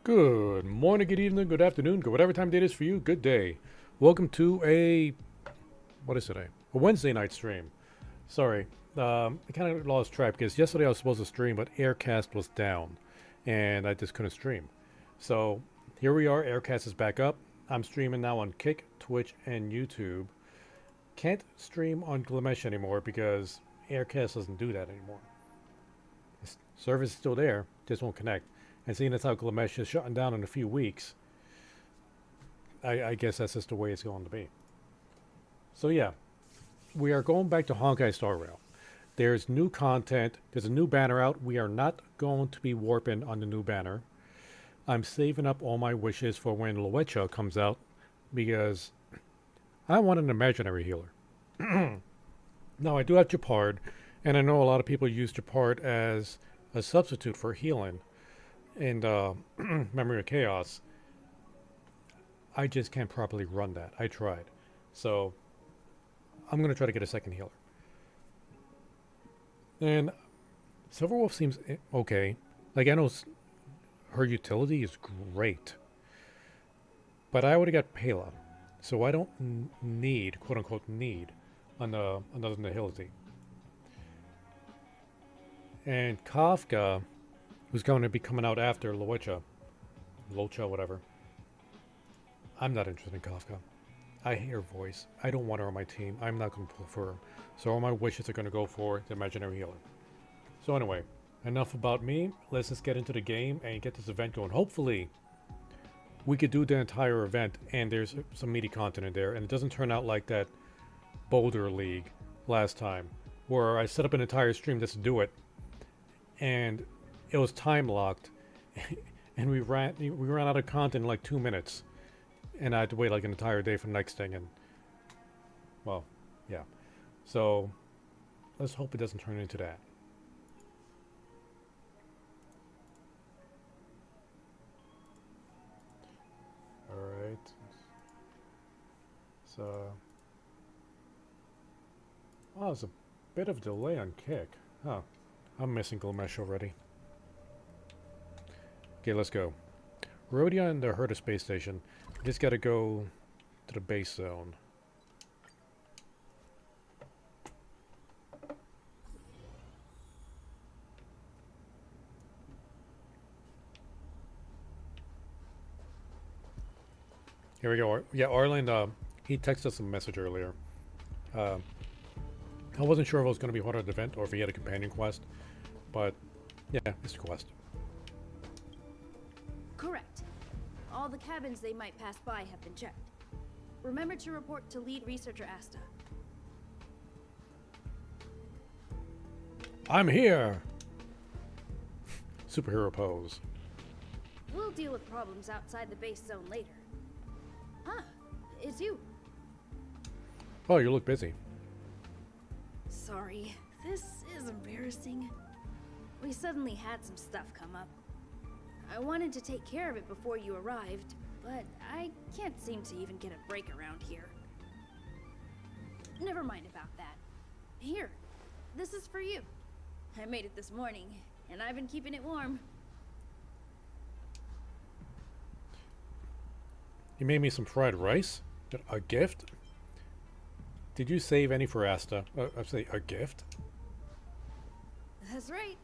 Good morning, good evening, good afternoon, good whatever time it is for you, good day. Welcome to what is today? A Wednesday night stream. Sorry, I kind of lost track because yesterday I was supposed to stream, but Aircast was down, and I just couldn't stream. So here we are, Aircast is back up. I'm streaming now on Kick, Twitch, and YouTube. Can't stream on Glimesh anymore because Aircast doesn't do that anymore. The service is still there, just won't connect. And seeing as how Glimesh is shutting down in a few weeks, I guess that's just the way it's going to be. So yeah, we are going back to Honkai Star Rail. There's new content. There's a new banner out. We are not going to be warping on the new banner. I'm saving up all my wishes for when Luecha comes out because I want an imaginary healer. Now, I do have Japard, and I know a lot of people use Japard as a substitute for healing in Memory of Chaos. I just can't properly run that. I tried. So I'm going to try to get a second healer. And Silverwolf seems okay. Like, I know her utility is great. But I would have got Pela. So I don't need, quote unquote, need another Nihility. And Kafka, who's going to be coming out after Locha, whatever. I'm not interested in Kafka. I hate her voice. I don't want her on my team. I'm not going to pull for her. So all my wishes are going to go for the imaginary healer. So anyway, enough about me. Let's just get into the game and get this event going. Hopefully, we could do the entire event and there's some meaty content in there. And it doesn't turn out like that Boulder League last time, where I set up an entire stream just to do it. And it was time locked. And we ran out of content in like 2 minutes. And I had to wait like an entire day for the next thing, and well, yeah. So let's hope it doesn't turn into that. Alright. So oh, there's a bit of delay on Kick. Huh. I'm missing Glimesh already. Okay, let's go. We're already on the Herta space station. We just gotta go to the base zone. Here we go. Yeah, Arlen, he texted us a message earlier. I wasn't sure if it was going to be part of the event or if he had a companion quest, but yeah, it's a quest. Correct. All the cabins they might pass by have been checked. Remember to report to lead researcher Asta. I'm here! Superhero pose. We'll deal with problems outside the base zone later. Ah, it's you. Oh, you look busy. Sorry, this is embarrassing. We suddenly had some stuff come up. I wanted to take care of it before you arrived, but I can't seem to even get a break around here. Never mind about that. Here, this is for you. I made it this morning, and I've been keeping it warm. You made me some fried rice? A gift? Did you save any for Asta? I'd say a gift? That's right.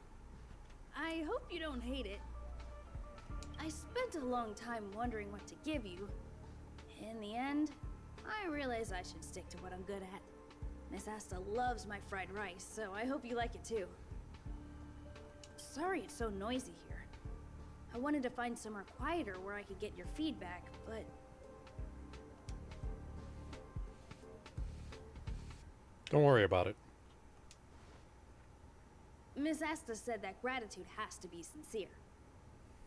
I hope you don't hate it. I spent a long time wondering what to give you. In the end, I realized I should stick to what I'm good at. Miss Asta loves my fried rice, so I hope you like it too. Sorry it's so noisy here. I wanted to find somewhere quieter where I could get your feedback, but... Don't worry about it. Miss Asta said that gratitude has to be sincere.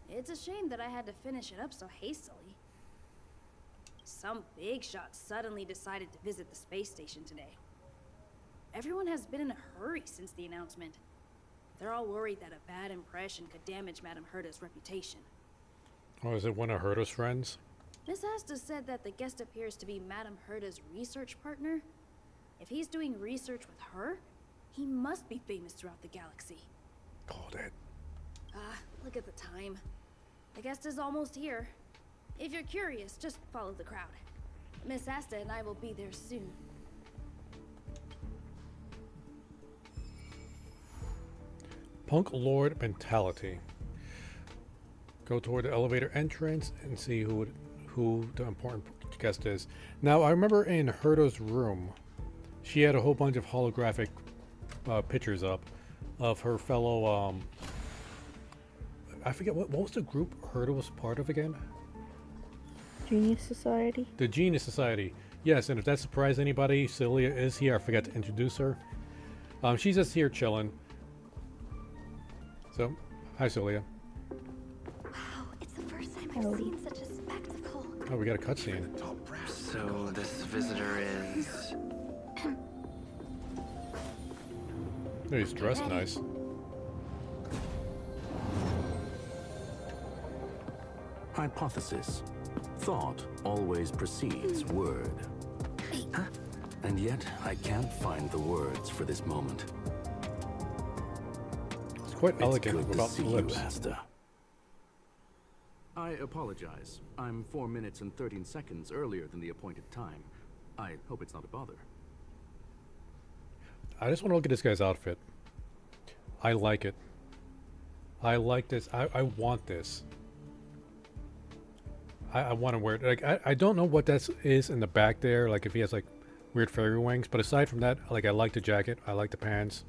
It's a shame that I had to finish it up so hastily. Some big shot suddenly decided to visit the space station today. Everyone has been in a hurry since the announcement. They're all worried that a bad impression could damage Madame Herta's reputation. Oh, is it one of Herta's friends? Miss Asta said that the guest appears to be Madame Herta's research partner. If he's doing research with her, he must be famous throughout the galaxy. Called it. Ah, look at the time. The guest is almost here. If you're curious, just follow the crowd. Miss Asta and I will be there soon. Punk Lord mentality. Go toward the elevator entrance and see who the important guest is. Now, I remember in Herta's room, she had a whole bunch of holographic pictures up of her fellow. I forget what was the group Herta was part of again. Genius Society. The Genius Society. Yes, and if that surprised anybody, Celia is here. I forgot to introduce her. She's just here chilling. So, hi Celia. Wow, it's the first time I've seen such a spectacle. Oh, we got a cutscene. So this visitor is... Oh, he's dressed nice. Hypothesis. Thought always precedes word. Huh? And yet, I can't find the words for this moment. It's quite elegant It's good without to see lips. you, Asta. I apologize. I'm 4 minutes and 13 seconds earlier than the appointed time. I hope it's not a bother. I just want to look at this guy's outfit. I like it. I like this. I want this. I want to wear it. Like I don't know what that is in the back there. Like if he has like weird fairy wings. But aside from that, like I like the jacket. I like the pants.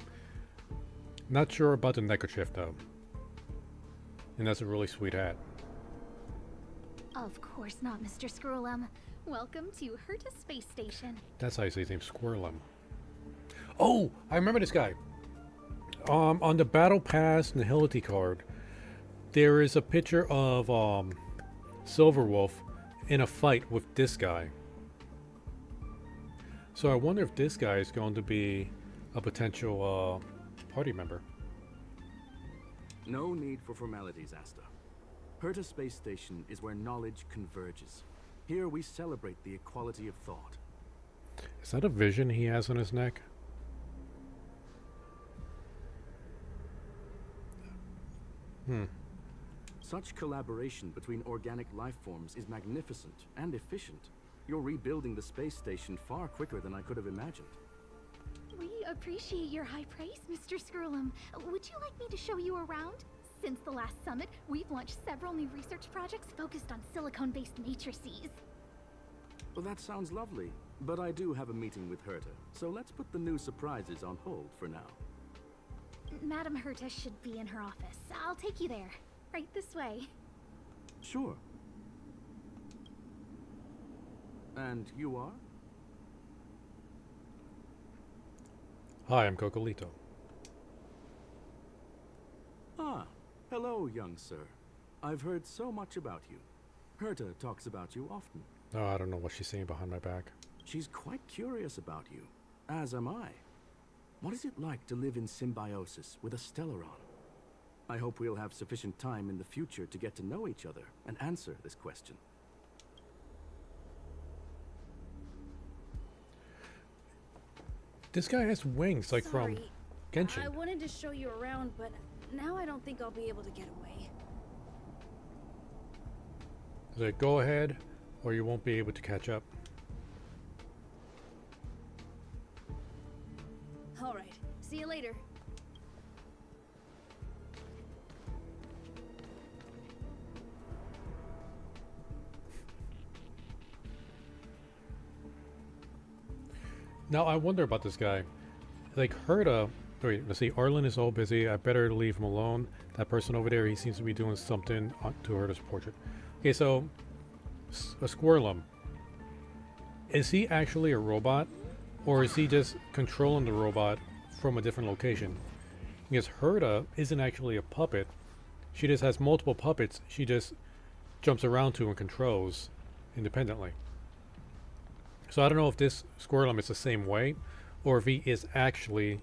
Not sure about the neckerchief though. And that's a really sweet hat. Of course not, Mr. Scrollum. Welcome to Herta Space Station. That's how you say his name, Squirrelum. Oh, I remember this guy. On the Battle Pass Nihility card, there is a picture of Silverwolf in a fight with this guy. So I wonder if this guy is going to be a potential party member. No need for formalities, Asta. Herta Space Station is where knowledge converges. Here we celebrate the equality of thought. Is that a vision he has on his neck? Such collaboration between organic life forms is magnificent and efficient. You're rebuilding the space station far quicker than I could have imagined. We appreciate your high praise, Mr. Scrollum. Would you like me to show you around? Since the last summit, we've launched several new research projects focused on silicone-based matrices. Well, that sounds lovely, but I do have a meeting with Herta, so let's put the new surprises on hold for now. Madam Herta should be in her office. I'll take you there. Right this way. Sure. And you are? Hi, I'm Cocolito. Ah, hello, young sir. I've heard so much about you. Herta talks about you often. Oh, I don't know what she's saying behind my back. She's quite curious about you, as am I. What is it like to live in symbiosis with a Stellaron? I hope we'll have sufficient time in the future to get to know each other and answer this question. This guy has wings, like Sorry. from Genshin. I wanted to show you around, but now I don't think I'll be able to get away. Is it go ahead, or you won't be able to catch up? All right. See you later. Now I wonder about this guy. Like Herta, wait, let's see. Arlen is all busy. I better leave him alone. That person over there, he seems to be doing something to Herta's portrait. Okay, so a Squirrelum. Is he actually a robot, or is he just controlling the robot from a different location? Because Herta isn't actually a puppet. She just has multiple puppets. She just jumps around to and controls independently. So I don't know if this Squirrelum is the same way, or if he is actually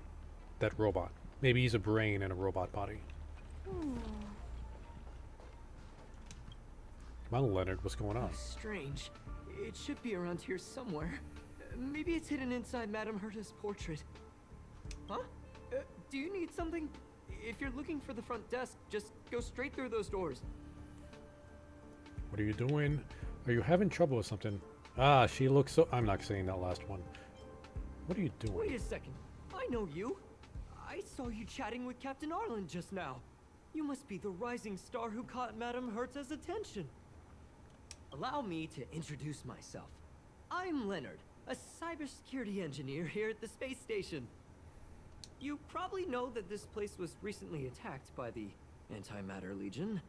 that robot. Maybe he's a brain in a robot body. Come on, Leonard, what's going on? Strange. It should be around here somewhere. Maybe it's hidden inside Madame Herta's portrait. Huh? Do you need something? If you're looking for the front desk, just go straight through those doors. What are you doing? Are you having trouble with something? Ah, she looks so... I'm not saying that last one. What are you doing? Wait a second. I know you. I saw you chatting with Captain Arlen just now. You must be the rising star who caught Madame Herta's attention. Allow me to introduce myself. I'm Leonard, a cybersecurity engineer here at the space station. You probably know that this place was recently attacked by the Antimatter Legion.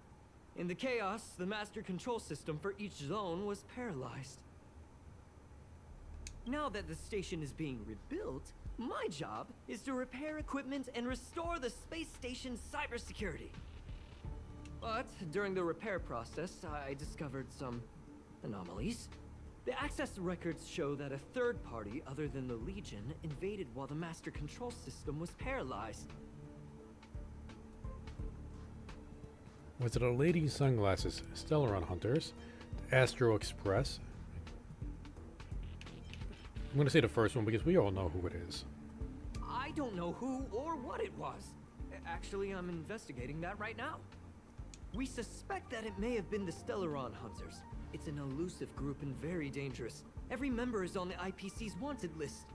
In the chaos, the master control system for each zone was paralyzed. Now that the station is being rebuilt, my job is to repair equipment and restore the space station's cybersecurity. But during the repair process, I discovered some anomalies. The access records show that a third party other than the Legion invaded while the master control system was paralyzed. Was it a lady in sunglasses? Starhunt hunters? Astro Express? I'm gonna say the first one because we all know who it is. I don't know who or what it was. Actually, I'm investigating that right now. We suspect that it may have been the Starhunt hunters. It's an elusive group and very dangerous. Every member is on the IPC's wanted list.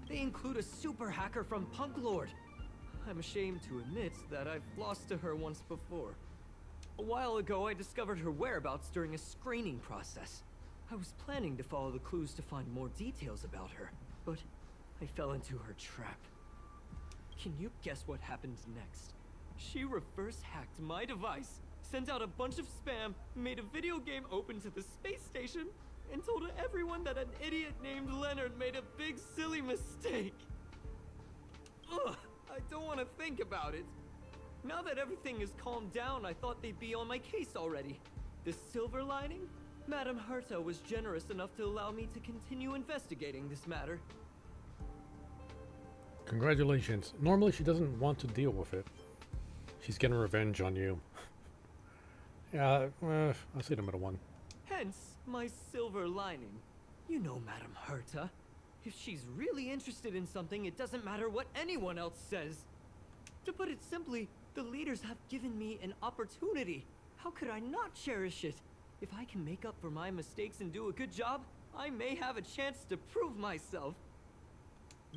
They include a super hacker from Punk Lord. I'm ashamed to admit that I've lost to her once before. A while ago, I discovered her whereabouts during a screening process. I was planning to follow the clues to find more details about her, but I fell into her trap. Can you guess what happened next? She reverse hacked my device, sent out a bunch of spam, made a video game open to the space station, and told everyone that an idiot named Leonard made a big silly mistake. Ugh, I don't want to think about it. Now that everything is calmed down, I thought they'd be on my case already. The silver lining? Madame Herta was generous enough to allow me to continue investigating this matter. Congratulations. Normally she doesn't want to deal with it. She's getting revenge on you. Yeah, I'll say the middle one. Hence, my silver lining. You know Madame Herta. If she's really interested in something, it doesn't matter what anyone else says. To put it simply, the leaders have given me an opportunity. How could I not cherish it? If I can make up for my mistakes and do a good job, I may have a chance to prove myself.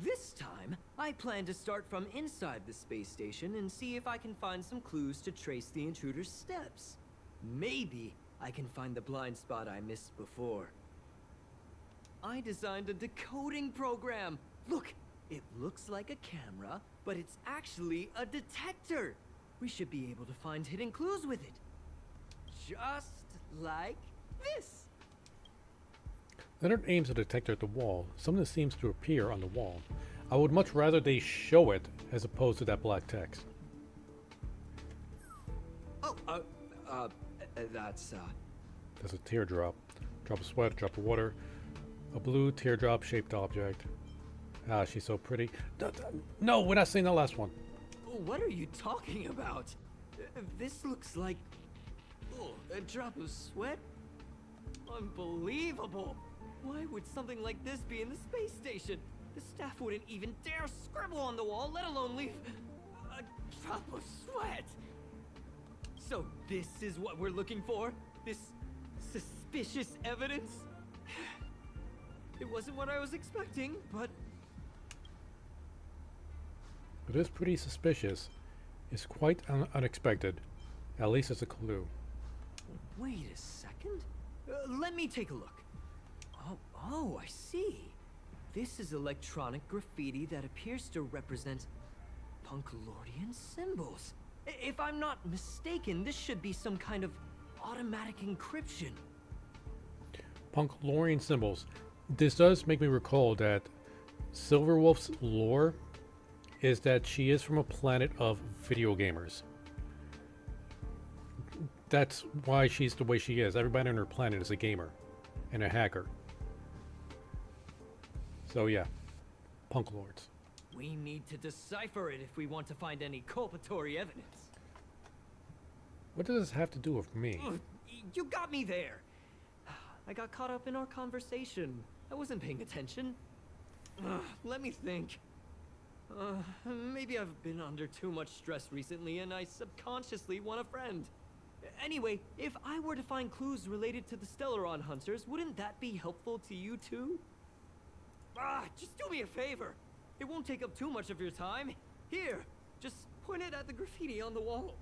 This time, I plan to start from inside the space station and see if I can find some clues to trace the intruder's steps. Maybe I can find the blind spot I missed before. I designed a decoding program. Look, it looks like a camera, but it's actually a detector. We should be able to find hidden clues with it. Just like this. Leonard aims a detector at the wall. Something seems to appear on the wall. I would much rather they show it as opposed to that black text. Oh, that's There's a teardrop. Drop of sweat, drop of water. A blue teardrop shaped object. Ah, she's so pretty. No, we're not saying the last one. What are you talking about? This looks like... Oh, a drop of sweat? Unbelievable! Why would something like this be in the space station? The staff wouldn't even dare scribble on the wall, let alone leave a drop of sweat! So this is what we're looking for? This suspicious evidence? It wasn't what I was expecting, but... It is pretty suspicious. It's quite unexpected. At least it's a clue. Wait a second. Let me take a look. Oh, I see. This is electronic graffiti that appears to represent Punkalordian symbols. If I'm not mistaken, this should be some kind of automatic encryption. Punkalorian symbols. This does make me recall that Silverwolf's lore is that she is from a planet of video gamers. That's why she's the way she is. Everybody on her planet is a gamer and a hacker. So yeah, Punk Lords. We need to decipher it if we want to find any culpatory evidence. What does this have to do with me? Ugh, you got me there. I got caught up in our conversation. I wasn't paying attention. Let me think. Maybe I've been under too much stress recently and I subconsciously want a friend. Anyway, if I were to find clues related to the Stellaron Hunters, wouldn't that be helpful to you too? Ah, just do me a favor. It won't take up too much of your time. Here, just point it at the graffiti on the wall.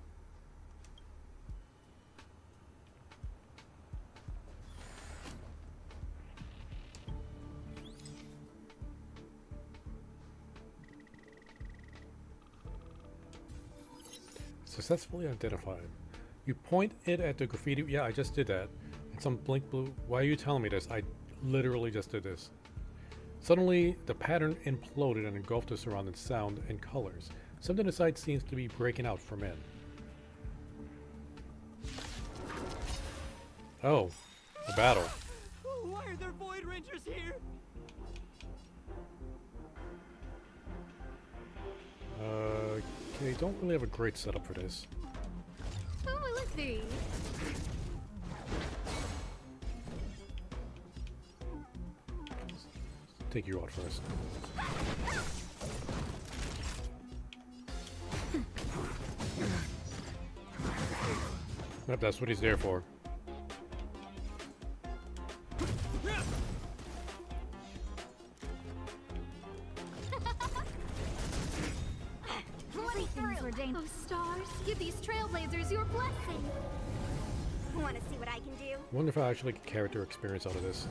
Successfully identified. You point it at the graffiti. Yeah, I just did that. And some blink blue. Why are you telling me this? I literally just did this. Suddenly, the pattern imploded and engulfed the surrounding sound and colors. Something inside seems to be breaking out from in. Oh, a battle. Why are there Void Rangers here? Okay, don't really have a great setup for this. Oh, let's see. Take you out first. Yep, that's what he's there for. Oh, stars, give these trailblazers your blessing. Want to see what I can do? Wonder if I actually get character experience out of this.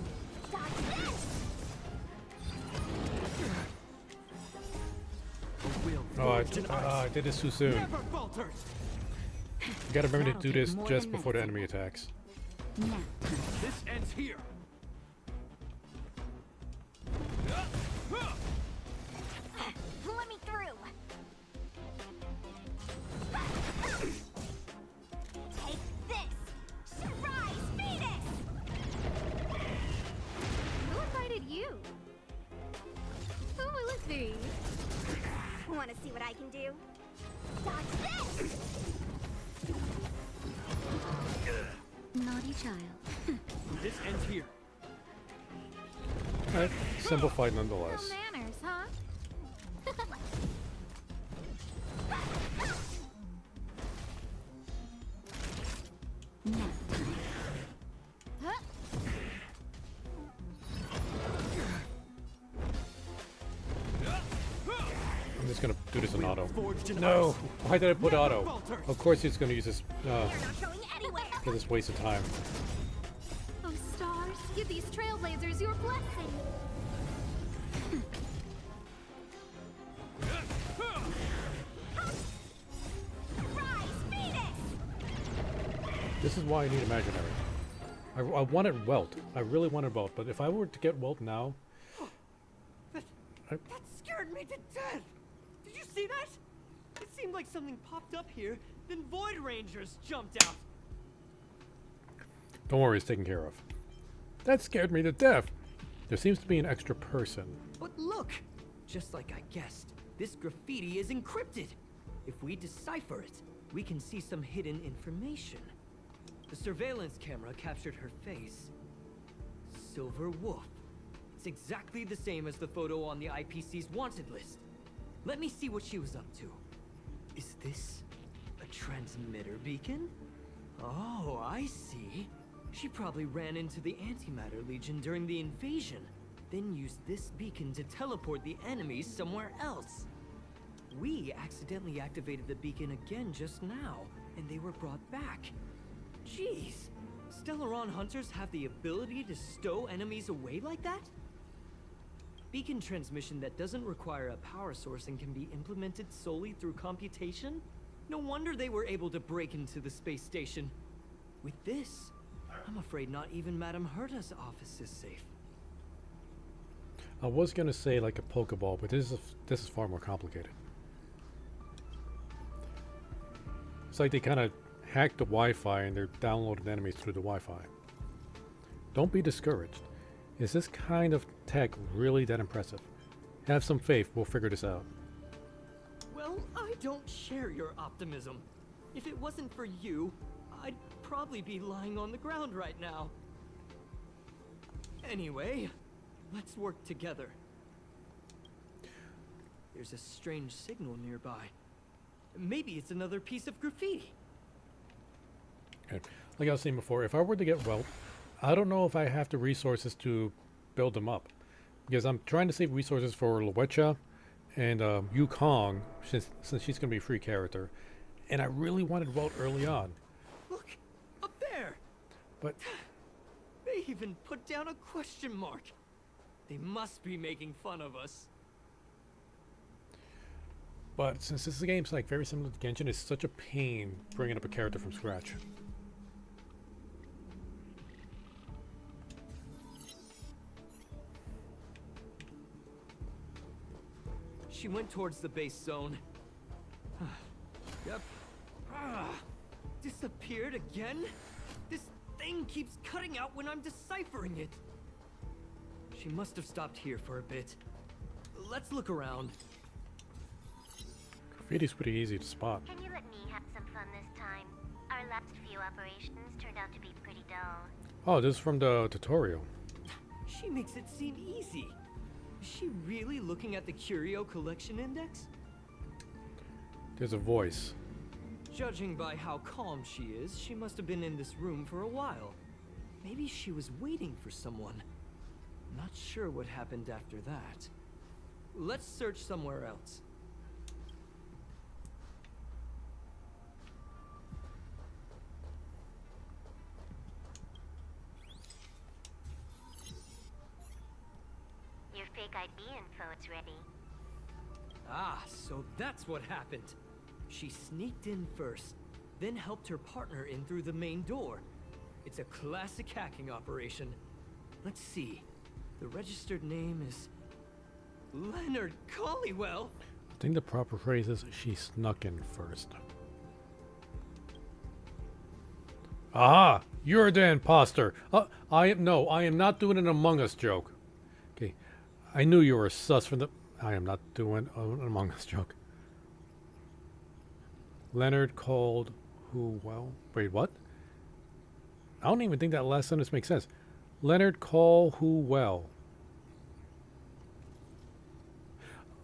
Dodge this! I did this too soon. Never falters. You gotta remember to That'll do take this more just than before the medicine. enemy attacks. Now, This ends here. Let me through! Take this! Surprise fetus! Who invited you? Oh, let's see. Want to see what I can do? Dodge this! Naughty child. This ends here. Alright, simplified No nonetheless. manners, huh? now. Huh? I'm just gonna do this in auto. Forged in No! ice. Why did I put Never auto? falters. Of course he's gonna use this, You're not going anywhere! for this waste of time. Oh, stars, give these trailblazers your blessing. Surprise fetus! This is why I need imaginary. I wanted Welt. I really wanted Welt, but if I were to get Welt now... That scared me to death. Did you see that? It seemed like something popped up here, then Void Rangers jumped out. Don't worry, it's taken care of. That scared me to death! There seems to be an extra person. But look, just like I guessed, this graffiti is encrypted. If we decipher it, we can see some hidden information. The surveillance camera captured her face. Silver Wolf. It's exactly the same as the photo on the IPC's wanted list. Let me see what she was up to. Is this a transmitter beacon? Oh, I see. She probably ran into the Antimatter Legion during the invasion, then used this beacon to teleport the enemies somewhere else. We accidentally activated the beacon again just now, and they were brought back. Jeez, Stellaron hunters have the ability to stow enemies away like that? Beacon transmission that doesn't require a power source and can be implemented solely through computation? No wonder they were able to break into the space station. With this, I'm afraid not even Madame Herta's office is safe. I was gonna say like a Pokeball, but this is far more complicated. It's like they kind of hacked the Wi-Fi and they're downloading enemies through the Wi-Fi. Don't be discouraged. Is this kind of tech really that impressive? Have some faith, we'll figure this out. Well, I don't share your optimism. If it wasn't for you, I'd probably be lying on the ground right now. Anyway, let's work together. There's a strange signal nearby. Maybe it's another piece of graffiti. Okay. Like I was saying before, if I were to get well, I don't know if I have the resources to build them up. Because I'm trying to save resources for Luecha and Yukong, since she's going to be a free character. And I really wanted Welt early on. Look, up there! But They even put down a question mark. They must be making fun of us. But since this game's like very similar to Genshin, it's such a pain bringing up a character from scratch. She went towards the base zone. Yep. Disappeared again? This thing keeps cutting out when I'm deciphering it. She must have stopped here for a bit. Let's look around. Graffiti's pretty easy to spot. Can you let me have some fun this time? Our last few operations turned out to be pretty dull. Oh, this is from the tutorial. She makes it seem easy. Is she really looking at the Curio Collection Index? There's a voice. Judging by how calm she is, she must have been in this room for a while. Maybe she was waiting for someone. Not sure what happened after that. Let's search somewhere else. Your fake ID info is ready. Ah, so that's what happened. She sneaked in first, then helped her partner in through the main door. It's a classic hacking operation. Let's see. The registered name is Leonard Collywell. I think the proper phrase is she snuck in first. Ah, you're the imposter. I am not doing an Among Us joke. Okay, I knew you were sus from the. I am not doing an Among Us joke. Leonard called who? Well, wait, what? I don't even think that last sentence makes sense. Leonard call who well?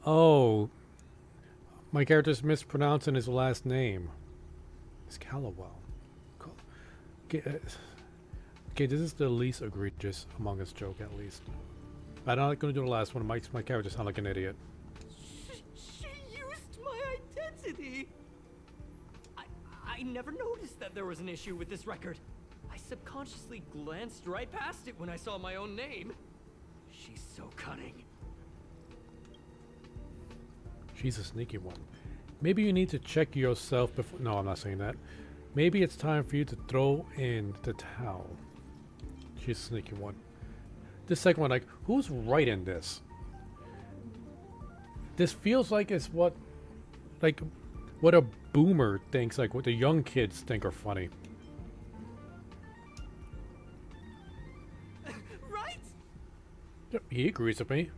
Oh, my character's mispronouncing his last name. It's Callowell. Okay, this is the least egregious Among Us joke, at least. I'm not going to do the last one. It makes my character sound like an idiot. She used my identity! I never noticed that there was an issue with this record. I subconsciously glanced right past it when I saw my own name. She's so cunning. She's a sneaky one. Maybe you need to check yourself before. No, I'm not saying that. Maybe it's time for you to throw in the towel. She's a sneaky one. This second one, like, who's writing this? This feels like it's what a boomer thinks, like what the young kids think are funny. Right? Yep, he agrees with me.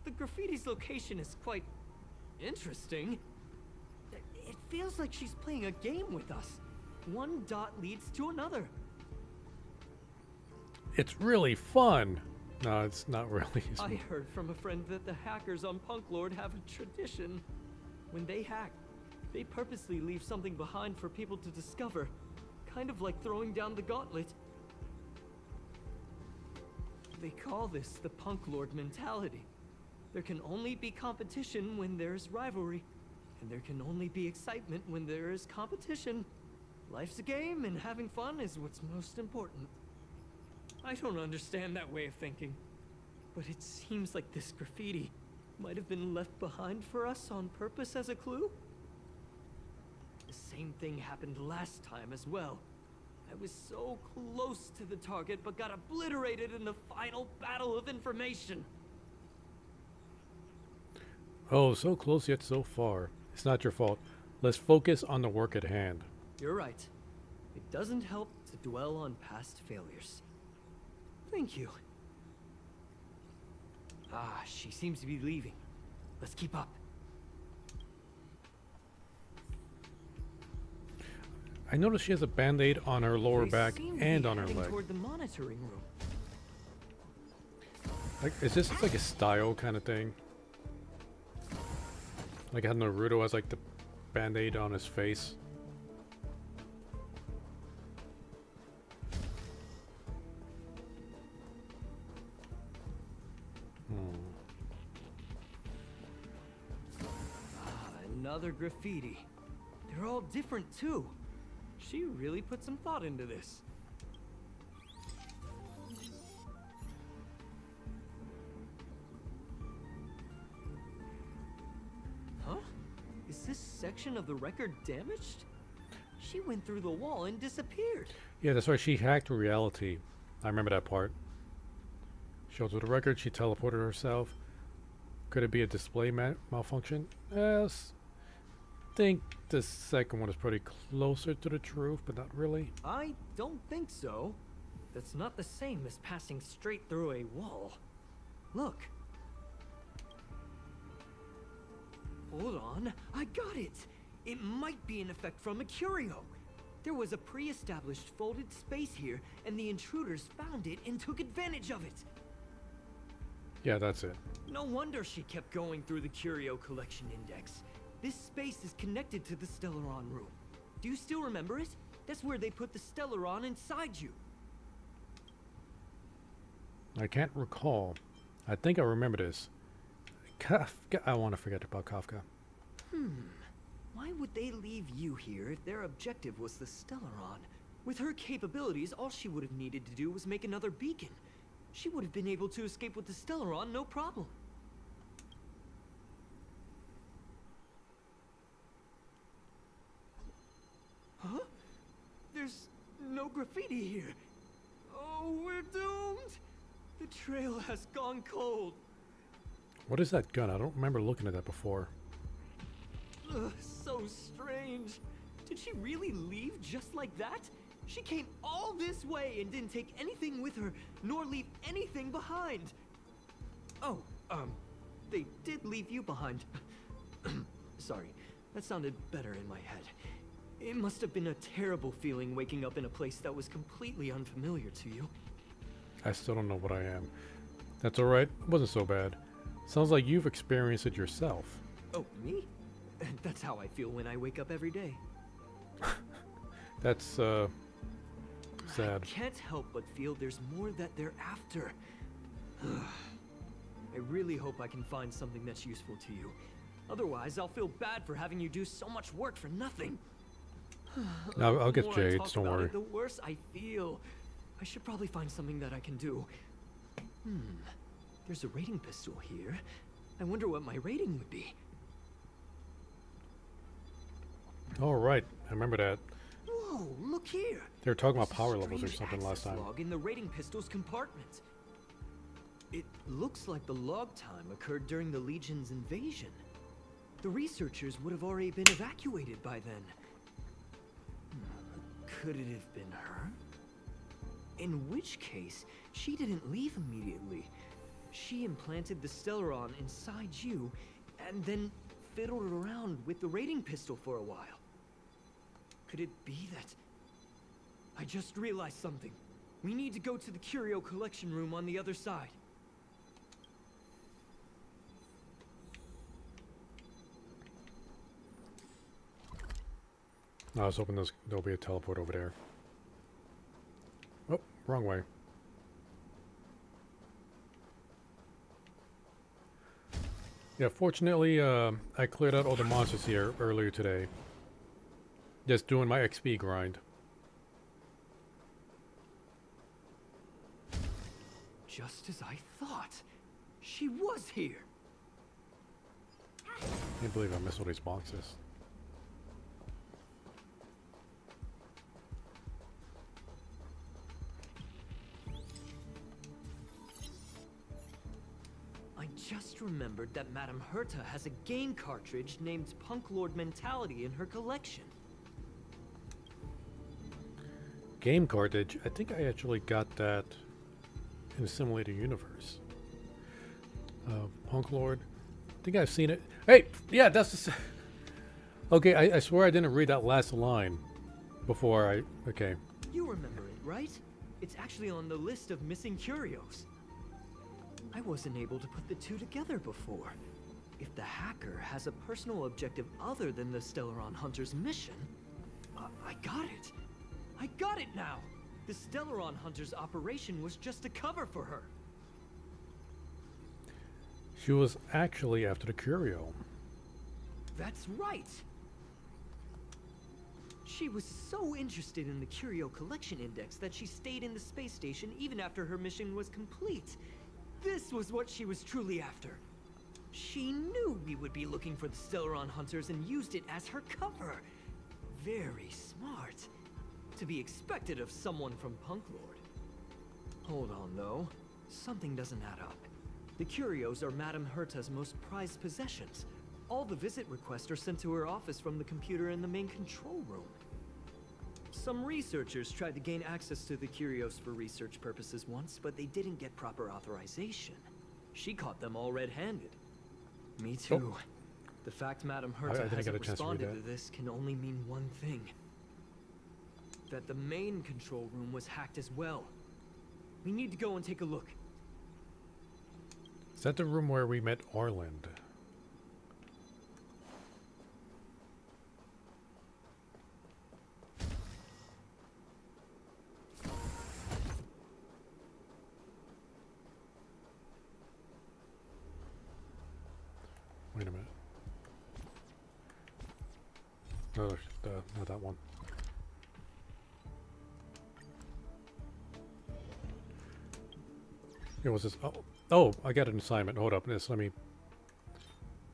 The graffiti's location is quite interesting. It feels like she's playing a game with us. One dot leads to another. It's really fun. No, it's not really. I heard from a friend that the hackers on Punk Lord have a tradition. When they hack, they purposely leave something behind for people to discover. Kind of like throwing down the gauntlet. They call this the Punk Lord mentality. There can only be competition when there's rivalry. And there can only be excitement when there is competition. Life's a game, and having fun is what's most important. I don't understand that way of thinking. But it seems like this graffiti might have been left behind for us on purpose as a clue. The same thing happened last time as well. I was so close to the target, but got obliterated in the final battle of information. Oh, so close yet so far. It's not your fault. Let's focus on the work at hand. You're right. It doesn't help to dwell on past failures. Thank you. Ah, she seems to be leaving. Let's keep up. I noticed she has a band-aid on her lower They back seem to be and on her heading leg. toward the monitoring room. Like, is this like a style kind of thing? Like how Naruto has like the band-aid on his face. Another graffiti. They're all different too. She really put some thought into this. Huh? Is this section of the record damaged? She went through the wall and disappeared. Yeah, that's right. She hacked reality. I remember that part. Showed to the record. She teleported herself. Could it be a display malfunction? Yes. Think the second one is pretty closer to the truth, but not really. I don't think so. That's not the same as passing straight through a wall. Look. Hold on, I got it. It might be an effect from a curio. There was a pre-established folded space here, and the intruders found it and took advantage of it. Yeah, that's it. No wonder she kept going through the curio collection index. This space is connected to the Stellaron room. Do you still remember it? That's where they put the Stellaron inside you. I can't recall. I think I remember this. Kafka. I want to forget about Kafka. Why would they leave you here if their objective was the Stellaron? With her capabilities, all she would have needed to do was make another beacon. She would have been able to escape with the Stellaron, no problem. Huh? There's no graffiti here. Oh, we're doomed! The trail has gone cold. What is that gun? I don't remember looking at that before. Ugh, so strange. Did she really leave just like that? She came all this way and didn't take anything with her, nor leave anything behind. Oh, they did leave you behind. Sorry, that sounded better in my head. It must have been a terrible feeling waking up in a place that was completely unfamiliar to you. I still don't know what I am. That's alright. It wasn't so bad. Sounds like you've experienced it yourself. Oh, me? That's how I feel when I wake up every day. That's, sad. I can't help but feel there's more that they're after. I really hope I can find something that's useful to you. Otherwise, I'll feel bad for having you do so much work for nothing. No, I'll get The more I Jades, talk don't about worry. it, the worse I feel. I should probably find something that I can do. There's a rating pistol here. I wonder what my rating would be. Alright, I remember that. Whoa, look here. They were talking about There's a power levels or strange something last access time. log in the rating pistol's compartment. It looks like the log time occurred during the Legion's invasion. The researchers would have already been evacuated by then. Could it have been her? In which case, she didn't leave immediately. She implanted the Stellaron inside you, and then fiddled around with the rating pistol for a while. Could it be that... I just realized something. We need to go to the curio collection room on the other side. I was hoping there'll be a teleport over there. Oh, wrong way. Yeah, fortunately, I cleared out all the monsters here earlier today. Just doing my XP grind. Just as I thought. She was here. Can't believe I missed all these boxes. I just remembered that Madame Herta has a game cartridge named Punk Lord Mentality in her collection. Game cartridge. I think I actually got that in the Simulator Universe. Punk Lord. I think I've seen it. Hey, yeah, that's the... Okay, I swear I didn't read that last line. Before I... Okay. You remember it, right? It's actually on the list of missing curios. I wasn't able to put the two together before. If the hacker has a personal objective other than the Stellaron Hunter's mission... I got it! I got it now! The Stellaron Hunter's operation was just a cover for her. She was actually after the curio. That's right! She was so interested in the Curio Collection Index that she stayed in the space station even after her mission was complete. This was what she was truly after. She knew we would be looking for the Stellaron Hunters and used it as her cover. Very smart. To be expected of someone from Punk Lord. Hold on, though. Something doesn't add up. The curios are Madame Herta's most prized possessions. All the visit requests are sent to her office from the computer in the main control room. Some researchers tried to gain access to the curios for research purposes once, but they didn't get proper authorization. She caught them all red-handed. Me too. Oh. The fact Madame I Herta didn't get hasn't a chance to read responded that. to this can only mean one thing. That the main control room was hacked as well. We need to go and take a look. Is that the room where we met Orland? Wait a minute. No, not that one. It was this. Oh, I got an assignment. Hold up, let me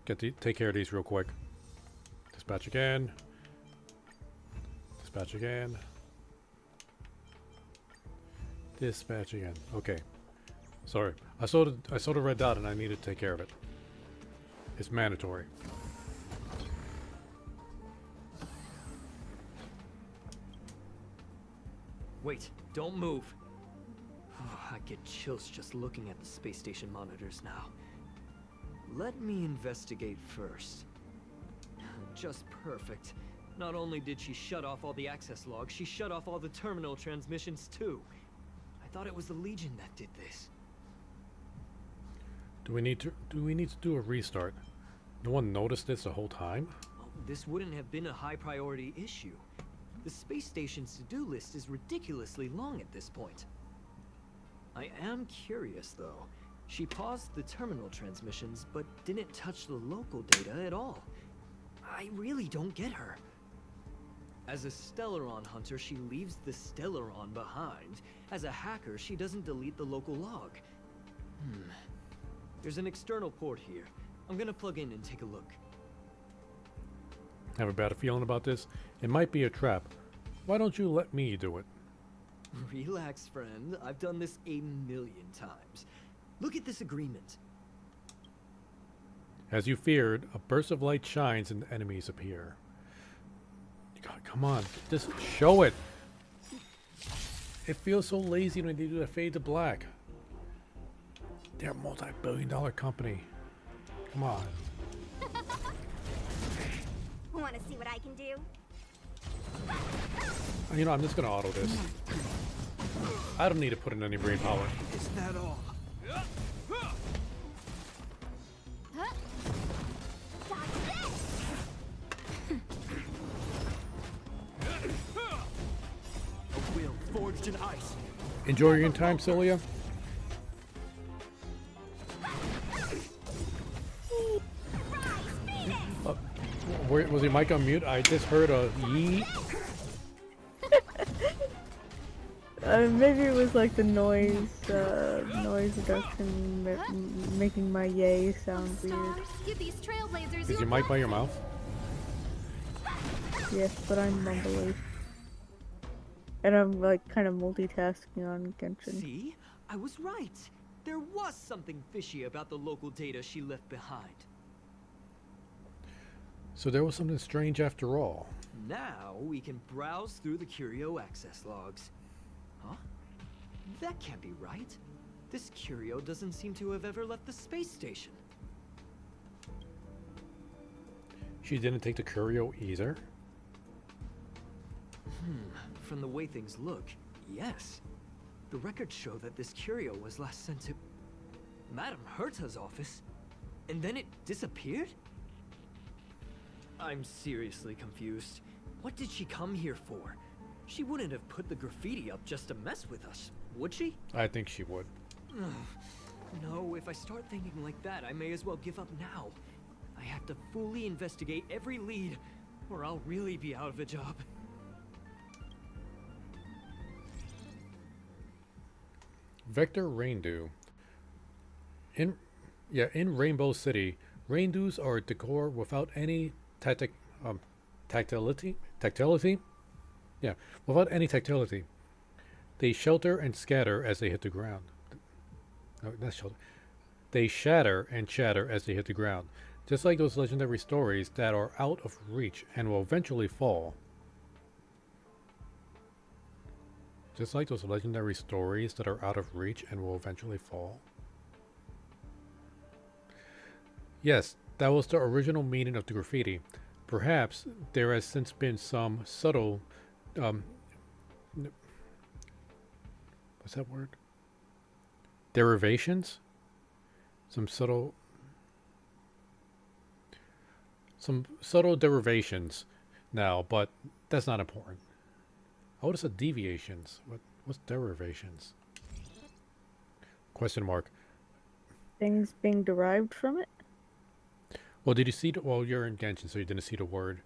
take care of these real quick. Dispatch again. Dispatch again. Dispatch again. Okay. Sorry, I saw the red dot and I needed to take care of it. It's mandatory. Wait, don't move. I get chills just looking at the space station monitors now. Let me investigate first. Just perfect. Not only did she shut off all the access logs, she shut off all the terminal transmissions too. I thought it was the Legion that did this. Do we need to do a restart? No one noticed this the whole time? Well, this wouldn't have been a high priority issue. The space station's to-do list is ridiculously long at this point. I am curious, though. She paused the terminal transmissions, but didn't touch the local data at all. I really don't get her. As a Stellaron hunter, she leaves the Stellaron behind. As a hacker, she doesn't delete the local log. There's an external port here. I'm gonna plug in and take a look. Have a bad feeling about this? It might be a trap. Why don't you let me do it? Relax, friend. I've done this a million times. Look at this agreement. As you feared, a burst of light shines and enemies appear. God, come on, just show it. It feels so lazy when they do that fade to black. They're a multi-billion-dollar company. Come on. Want to see what I can do? You know, I'm just gonna auto this. I don't need to put in any brain power. Is that all? A will forged in ice. Enjoy your time, Cilia. Was your mic on mute? I just heard a yee. Maybe it was like the noise reduction making my yay sound weird. Give these trailblazers Is your mic by your mouth? Yes, but I'm mumbly. And I'm like kind of multitasking on Genshin. See? I was right. There was something fishy about the local data she left behind. So there was something strange after all. Now we can browse through the Curio access logs. Huh? That can't be right. This Curio doesn't seem to have ever left the space station. She didn't take the curio either. From the way things look, yes. The records show that this curio was last sent to Madame Herta's office, and then it disappeared? I'm seriously confused. What did she come here for? She wouldn't have put the graffiti up just to mess with us, would she? I think she would. No, if I start thinking like that, I may as well give up now. I have to fully investigate every lead, or I'll really be out of a job. Vector Raindew. In Rainbow City, raindews are a decor without any tactility. Yeah, without any tactility. They shelter and scatter as they hit the ground. No, that's shelter. They shatter and shatter as they hit the ground, just like those legendary stories that are out of reach and will eventually fall. Just like those legendary stories that are out of reach and will eventually fall. Yes, that was the original meaning of the graffiti. Perhaps there has since been some subtle, what's that word? Derivations? Some subtle derivations now, but that's not important. I would have said deviations. What's derivations? Question mark. Things being derived from it? Well, did you see well, you're in Genshin, so you didn't see the word.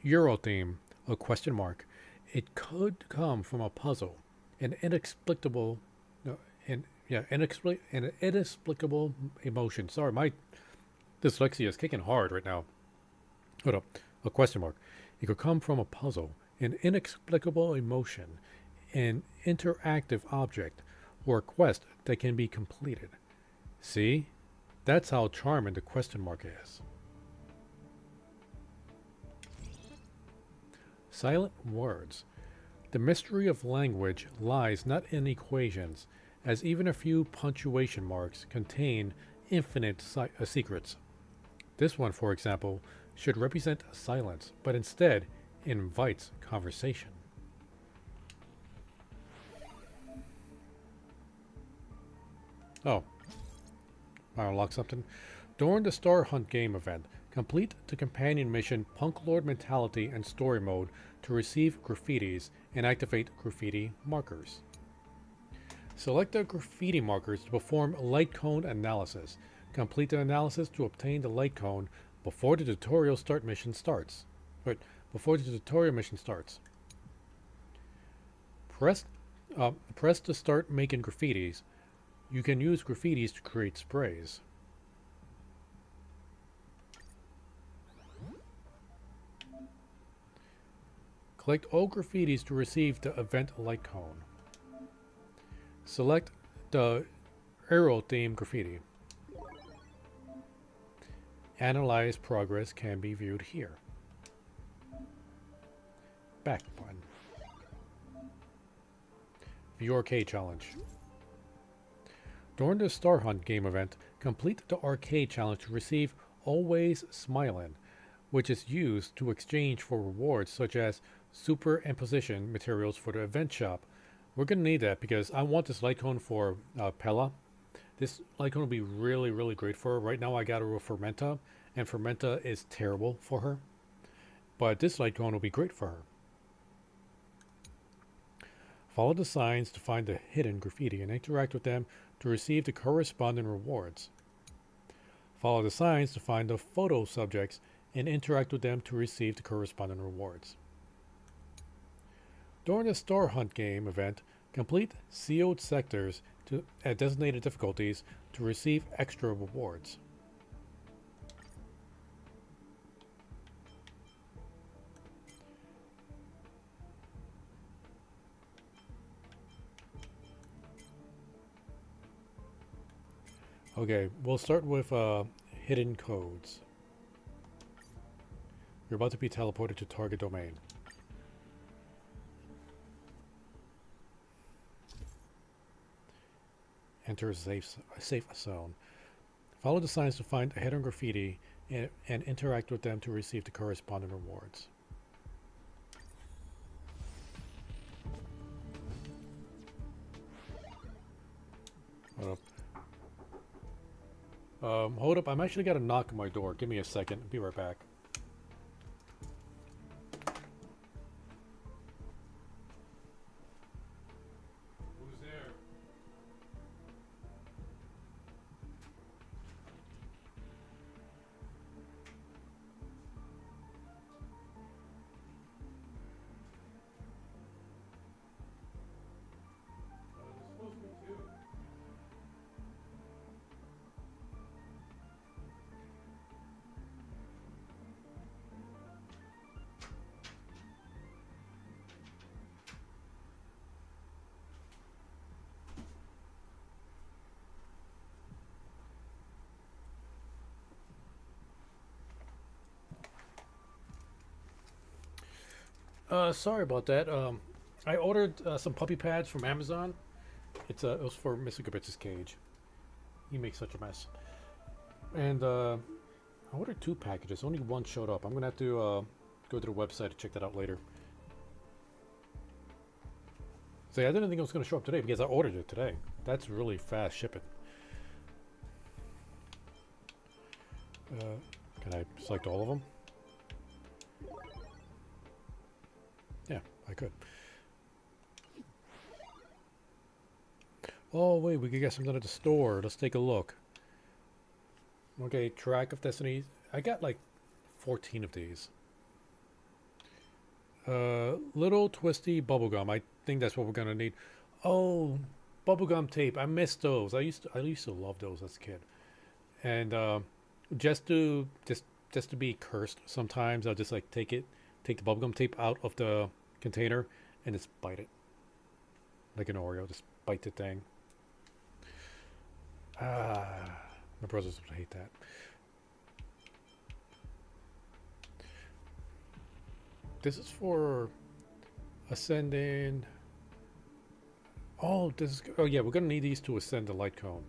Euro theme, a question mark. It could come from a puzzle, an inexplicable, an inexplicable emotion. Sorry, my dyslexia is kicking hard right now. Hold up, a question mark. It could come from a puzzle, an inexplicable emotion, an interactive object, or a quest that can be completed. See? That's how charming the question mark is. Silent words. The mystery of language lies not in equations, as even a few punctuation marks contain infinite secrets. This one, for example, should represent silence, but instead invites conversation. Oh. I unlocked something. During the Starhunt game event, complete the companion mission Punk Lord Mentality and Story Mode to receive graffitis and activate graffiti markers. Select the graffiti markers to perform light cone analysis. Complete the analysis to obtain the light cone before the tutorial mission starts. Press to start making graffitis. You can use graffitis to create sprays. Collect all graffitis to receive the event light cone. Select the arrow theme graffiti. Analyze progress can be viewed here. Back button. View arcade challenge. During the Starhunt game event, complete the arcade challenge to receive Always Smilin', which is used to exchange for rewards such as superimposition materials for the event shop. We're going to need that because I want this light cone for Pella. This light cone will be really, really great for her. Right now I got her with Fermenta, and Fermenta is terrible for her. But this light cone will be great for her. Follow the signs to find the hidden graffiti and interact with them to receive the corresponding rewards. Follow the signs to find the photo subjects and interact with them to receive the corresponding rewards. During the Starhunt game event, complete sealed sectors at designated difficulties to receive extra rewards. Okay, we'll start with hidden codes. You're about to be teleported to target domain. Enter a safe zone. Follow the signs to find a hidden graffiti and interact with them to receive the corresponding rewards. Hold up. Hold up. I'm actually got a knock on my door. Give me a second. I'll be right back. Who's there? Supposed to be two. Sorry about that. I ordered some puppy pads from Amazon. It was for Mr. Gabitz's cage. He makes such a mess. And I ordered 2 packages. Only one showed up. I'm gonna have to go to the website to check that out later. So yeah, I didn't think it was gonna show up today because I ordered it today. That's really fast shipping. Can I select all of them? Yeah, I could. Oh wait, we could get something at the store. Let's take a look. Okay, track of destiny. I got like 14 of these. Little twisty bubblegum. I think that's what we're gonna need. Oh, bubblegum tape. I missed those. I used to love those as a kid. And just to be cursed sometimes, I'll just like take the bubblegum tape out of the container and just bite it. Like an Oreo, just bite the thing. Ah, my brothers would hate that. This is for ascending. Oh, oh yeah, we're gonna need these to ascend the light cone.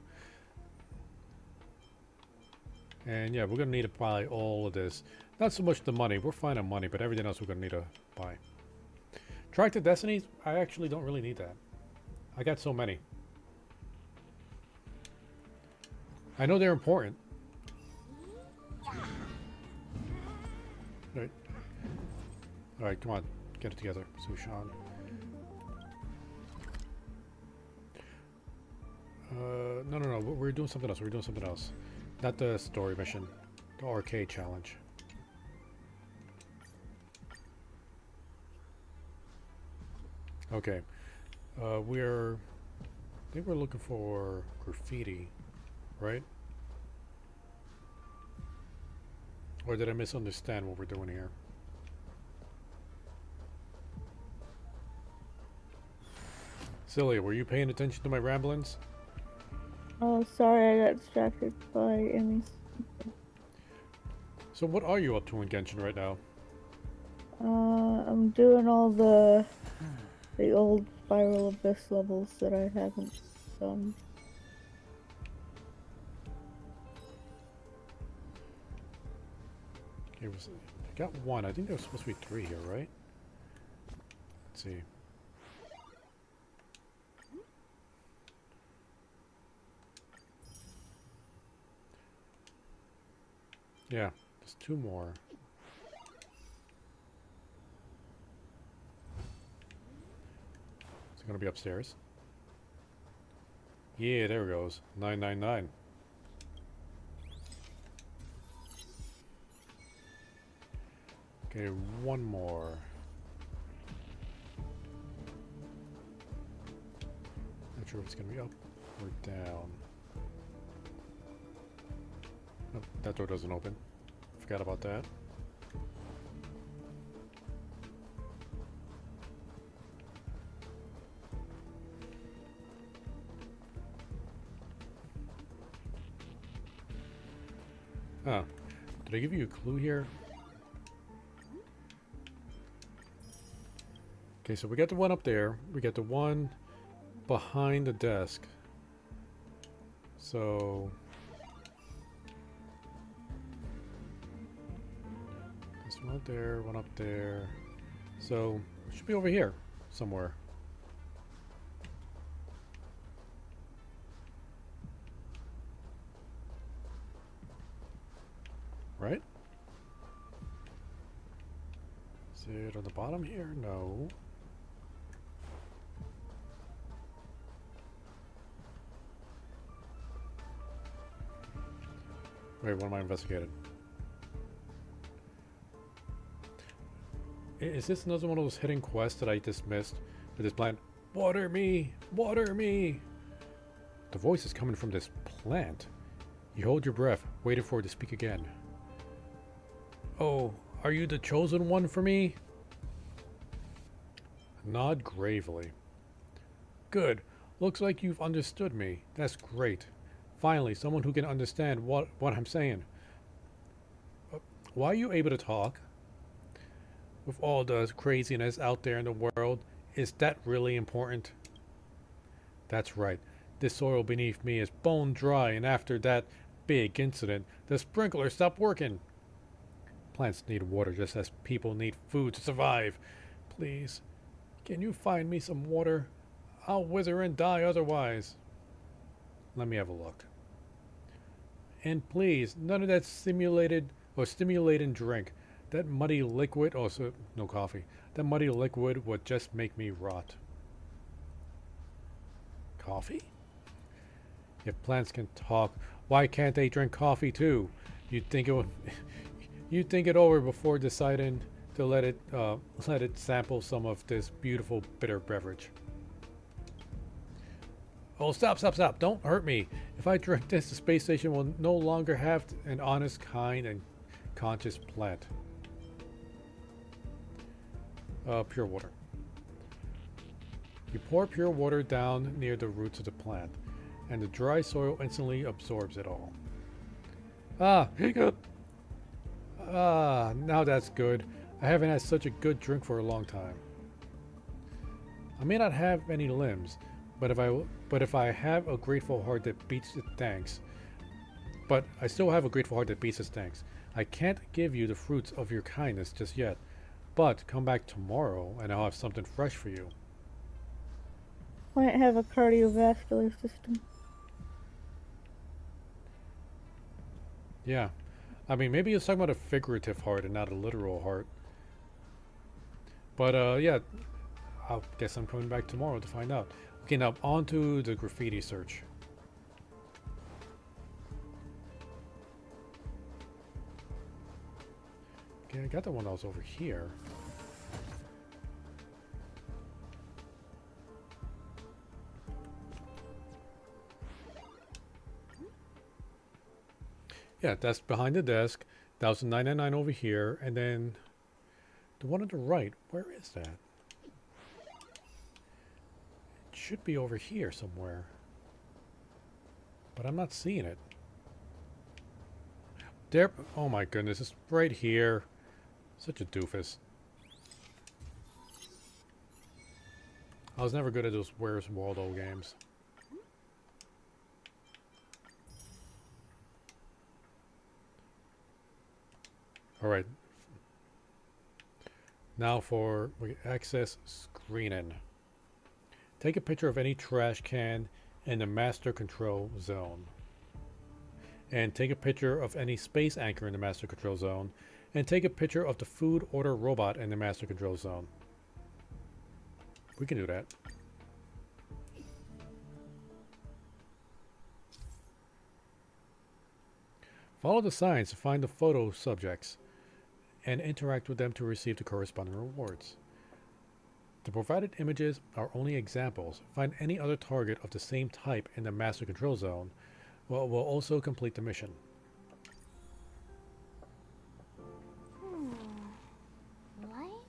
And yeah, we're gonna need to buy all of this. Not so much the money, we're fine on money, but everything else we're gonna need to buy. Track to Destinies, I actually don't really need that. I got so many. I know they're important. Right. Alright, come on. Get it together, Sushan. No. We're doing something else. We're doing something else. Not the story mission. The arcade challenge. Okay. I think we're looking for graffiti, right? Or did I misunderstand what we're doing here? Celia, were you paying attention to my ramblings? Oh, sorry, I got distracted by Emmy's. So what are you up to in Genshin right now? I'm doing all the old Spiral Abyss levels that I haven't done. I got one. I think there was supposed to be 3 here, right? Let's see. Yeah, there's 2 more. Is it gonna be upstairs? Yeah, there it goes. 999. Okay, 1 more. Not sure if it's gonna be up or down. Oh, that door doesn't open. Forgot about that. Ah, did I give you a clue here? Okay, so we got the one up there. We got the one behind the desk. So this one up there, one up there. So it should be over here somewhere. right? Is it on the bottom here? No. Wait, what am I investigating? Is this another one of those hidden quests that I dismissed? With this plant? Water me! Water me! The voice is coming from this plant. You hold your breath, waiting for it to speak again. Oh, are you the chosen one for me? Nod gravely. Good. Looks like you've understood me. That's great. Finally, someone who can understand what I'm saying. Why are you able to talk? With all the craziness out there in the world, is that really important? That's right. This soil beneath me is bone dry, and after that big incident, the sprinkler stopped working. Plants need water just as people need food to survive. Please, can you find me some water? I'll wither and die otherwise. Let me have a look. And please, none of that stimulating drink. That muddy liquid, also no coffee. That muddy liquid would just make me rot. Coffee? If plants can talk, why can't they drink coffee too? You'd think it would. You'd think it over before deciding to let it sample some of this beautiful bitter beverage. Oh, stop! Don't hurt me. If I drink this, the space station will no longer have an honest, kind, and conscious plant. Pure water. You pour pure water down near the roots of the plant, and the dry soil instantly absorbs it all. Ah, hiccup! Ah, now that's good. I haven't had such a good drink for a long time. I may not have any limbs, but if I have a grateful heart that beats its thanks, I still have a grateful heart that beats its thanks. I can't give you the fruits of your kindness just yet, but come back tomorrow and I'll have something fresh for you. Might have a cardiovascular system. Yeah. I mean, maybe it's talking about a figurative heart and not a literal heart. But, yeah. I guess I'm coming back tomorrow to find out. Okay, now on to the graffiti search. Okay, I got the one that was over here. Yeah, that's behind the desk. 1,999 over here, and then the one on the right. Where is that? It should be over here somewhere, but I'm not seeing it. There. Oh my goodness, it's right here. Such a doofus. I was never good at those Where's Waldo games. Alright. Now for access screening. Take a picture of any trash can in the master control zone. And take a picture of any space anchor in the master control zone. And take a picture of the food order robot in the master control zone. We can do that. Follow the signs to find the photo subjects and interact with them to receive the corresponding rewards. The provided images are only examples. Find any other target of the same type in the master control zone. Will also complete the mission. What?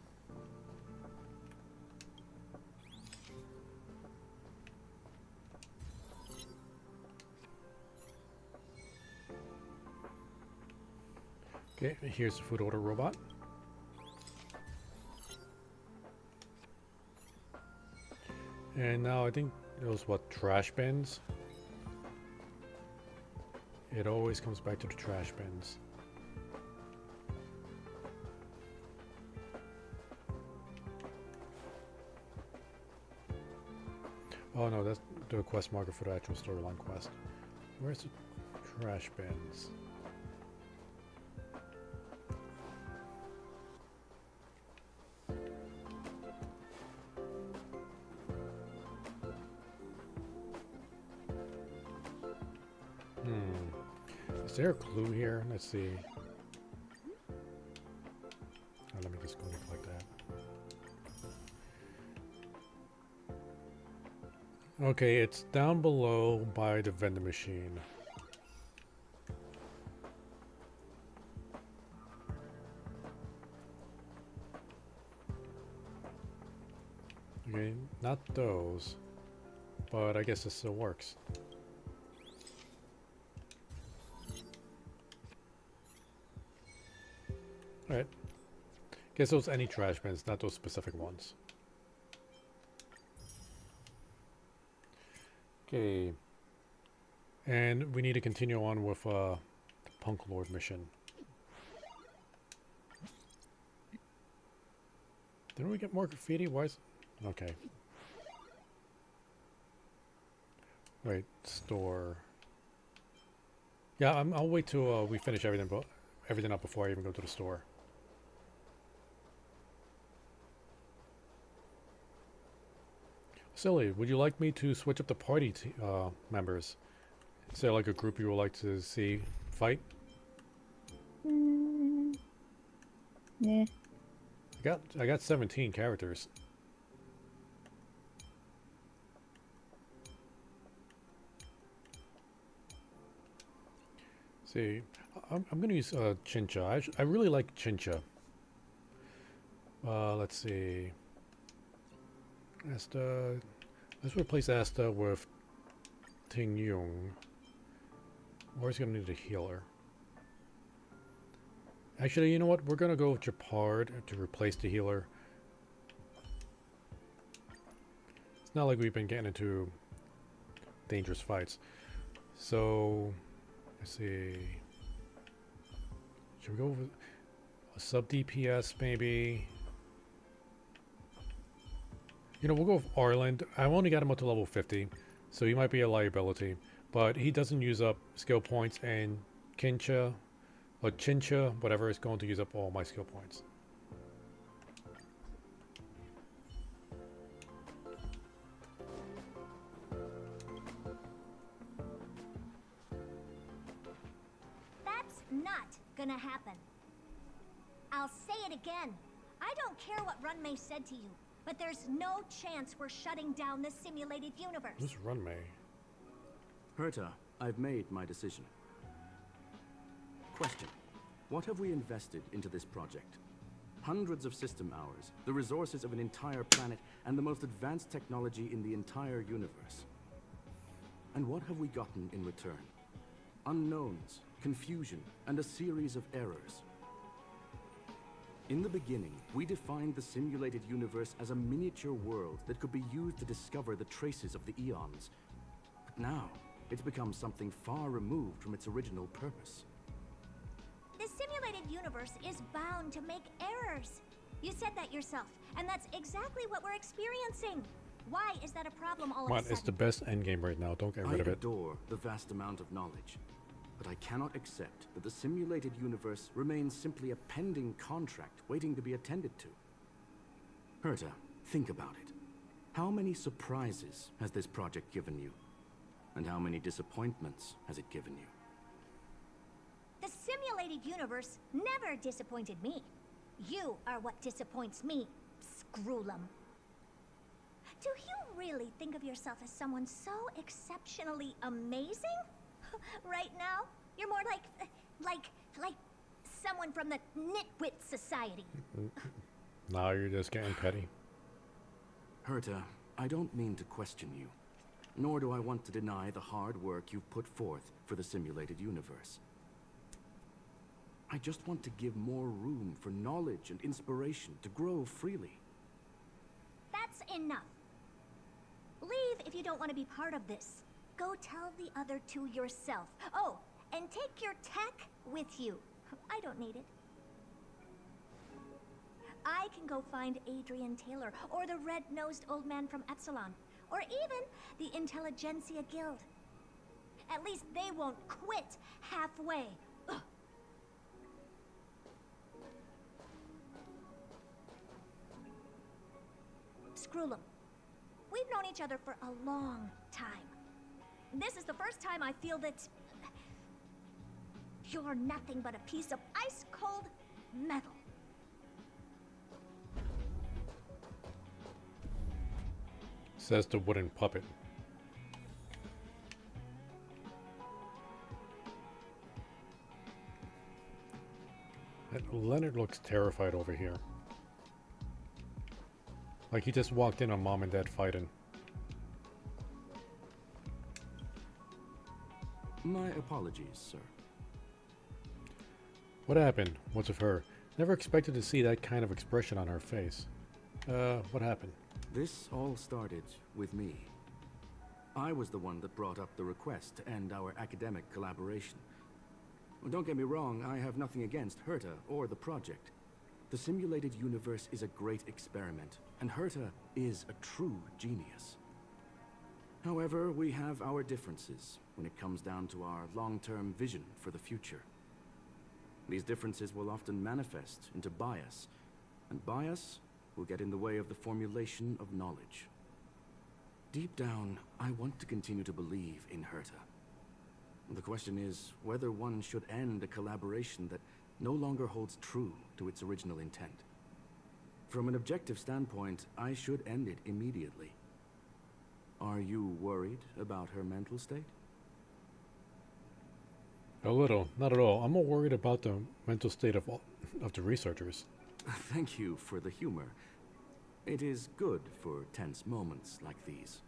Okay, here's the food order robot. And now I think those trash bins. It always comes back to the trash bins. Oh no, that's the quest marker for the actual storyline quest. Where's the trash bins? Is there a clue here? Let's see. Oh, let me just go like that. Okay, it's down below by the vending machine. Okay, not those, but I guess it still works. Alright. Guess those any trash bins, not those specific ones. Okay. And we need to continue on with the Punk Lord mission. Didn't we get more graffiti? Why is... Okay. Wait, store. Yeah, I'll wait till we finish everything up before I even go to the store. Silly, would you like me to switch up the party members? Is there like a group you would like to see fight? Yeah. I got 17 characters. See, I'm gonna use Chincha. I really like Chincha. Let's see. Asta. Let's replace Asta with Ting Yung. Or he's gonna need a healer. Actually, you know what? We're gonna go with Japard to replace the healer. It's not like we've been getting into dangerous fights. So, let's see. Should we go with a sub DPS maybe? You know, we'll go with Arland. I've only got him up to level 50, so he might be a liability. But he doesn't use up skill points, and Kincha, or Chincha, whatever, is going to use up all my skill points. That's not gonna happen. I'll say it again. I don't care what Runmei said to you, but there's no chance we're shutting down the simulated universe. Who's Runmei? Herta, I've made my decision. Question. What have we invested into this project? Hundreds of system hours, the resources of an entire planet, and the most advanced technology in the entire universe. And what have we gotten in return? Unknowns, confusion, and a series of errors. In the beginning, we defined the simulated universe as a miniature world that could be used to discover the traces of the eons. But now, it's become something far removed from its original purpose. The simulated universe is bound to make errors. You said that yourself, and that's exactly what we're experiencing. Why is that a problem all Come of on, a sudden? it's the best endgame right now. Don't get rid of I it. adore the vast amount of knowledge, but I cannot accept that the simulated universe remains simply a pending contract waiting to be attended to. Herta, think about it. How many surprises has this project given you? And how many disappointments has it given you? The simulated universe never disappointed me. You are what disappoints me, Screwlum. Do you really think of yourself as someone so exceptionally amazing? Right now, you're more like someone from the Nitwit Society. Now you're just getting petty. Herta, I don't mean to question you, nor do I want to deny the hard work you've put forth for the simulated universe. I just want to give more room for knowledge and inspiration to grow freely. That's enough. Leave if you don't want to be part of this. Go tell the other two yourself. Oh, and take your tech with you. I don't need it. I can go find Adrian Taylor, or the red-nosed old man from Epsilon, or even the Intelligentsia Guild. At least they won't quit halfway. Ugh. Screwlum, we've known each other for a long time. This is the first time I feel that You're nothing but a piece of ice-cold metal. Says the wooden puppet. And Leonard looks terrified over here. Like he just walked in on Mom and Dad fighting. My apologies, sir. What happened? What's with her? Never expected to see that kind of expression on her face. What happened? This all started with me. I was the one that brought up the request to end our academic collaboration. Well, don't get me wrong, I have nothing against Herta or the project. The simulated universe is a great experiment, and Herta is a true genius. However, we have our differences when it comes down to our long-term vision for the future. These differences will often manifest into bias, and bias will get in the way of the formulation of knowledge. Deep down, I want to continue to believe in Herta. The question is whether one should end a collaboration that no longer holds true to its original intent. From an objective standpoint, I should end it immediately. Are you worried about her mental state? A little, not at all. I'm more worried about the mental state of the researchers. Thank you for the humor. It is good for tense moments like these.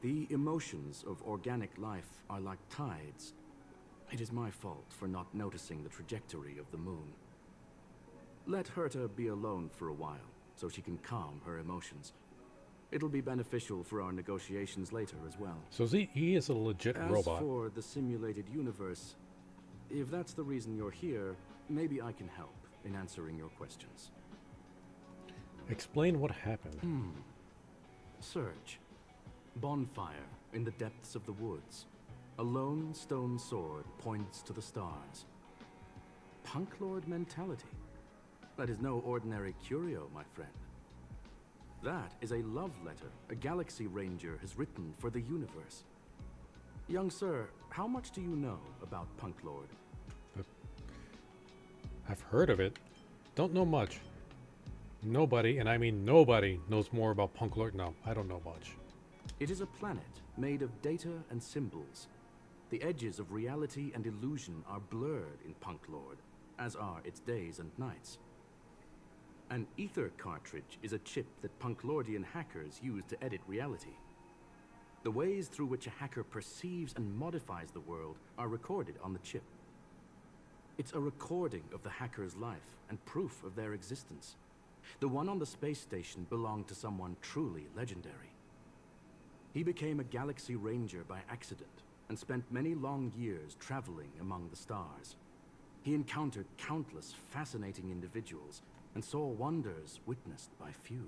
The emotions of organic life are like tides. It is my fault for not noticing the trajectory of the moon. Let Herta be alone for a while, so she can calm her emotions. It'll be beneficial for our negotiations later as well. So he is a legit robot. As for the simulated universe, if that's the reason you're here, maybe I can help in answering your questions. Explain what happened. Search. Bonfire in the depths of the woods. A lone stone sword points to the stars. Punk Lord mentality. That is no ordinary curio, my friend. That is a love letter a Galaxy Ranger has written for the universe. Young sir, how much do you know about Punk Lord? I've heard of it. Don't know much. Nobody, and I mean nobody, knows more about Punk Lord. No, I don't know much. It is a planet made of data and symbols. The edges of reality and illusion are blurred in Punk Lord, as are its days and nights. An ether cartridge is a chip that Punklordian hackers use to edit reality. The ways through which a hacker perceives and modifies the world are recorded on the chip. It's a recording of the hacker's life and proof of their existence. The one on the space station belonged to someone truly legendary. He became a Galaxy Ranger by accident and spent many long years traveling among the stars. He encountered countless fascinating individuals and saw wonders witnessed by few.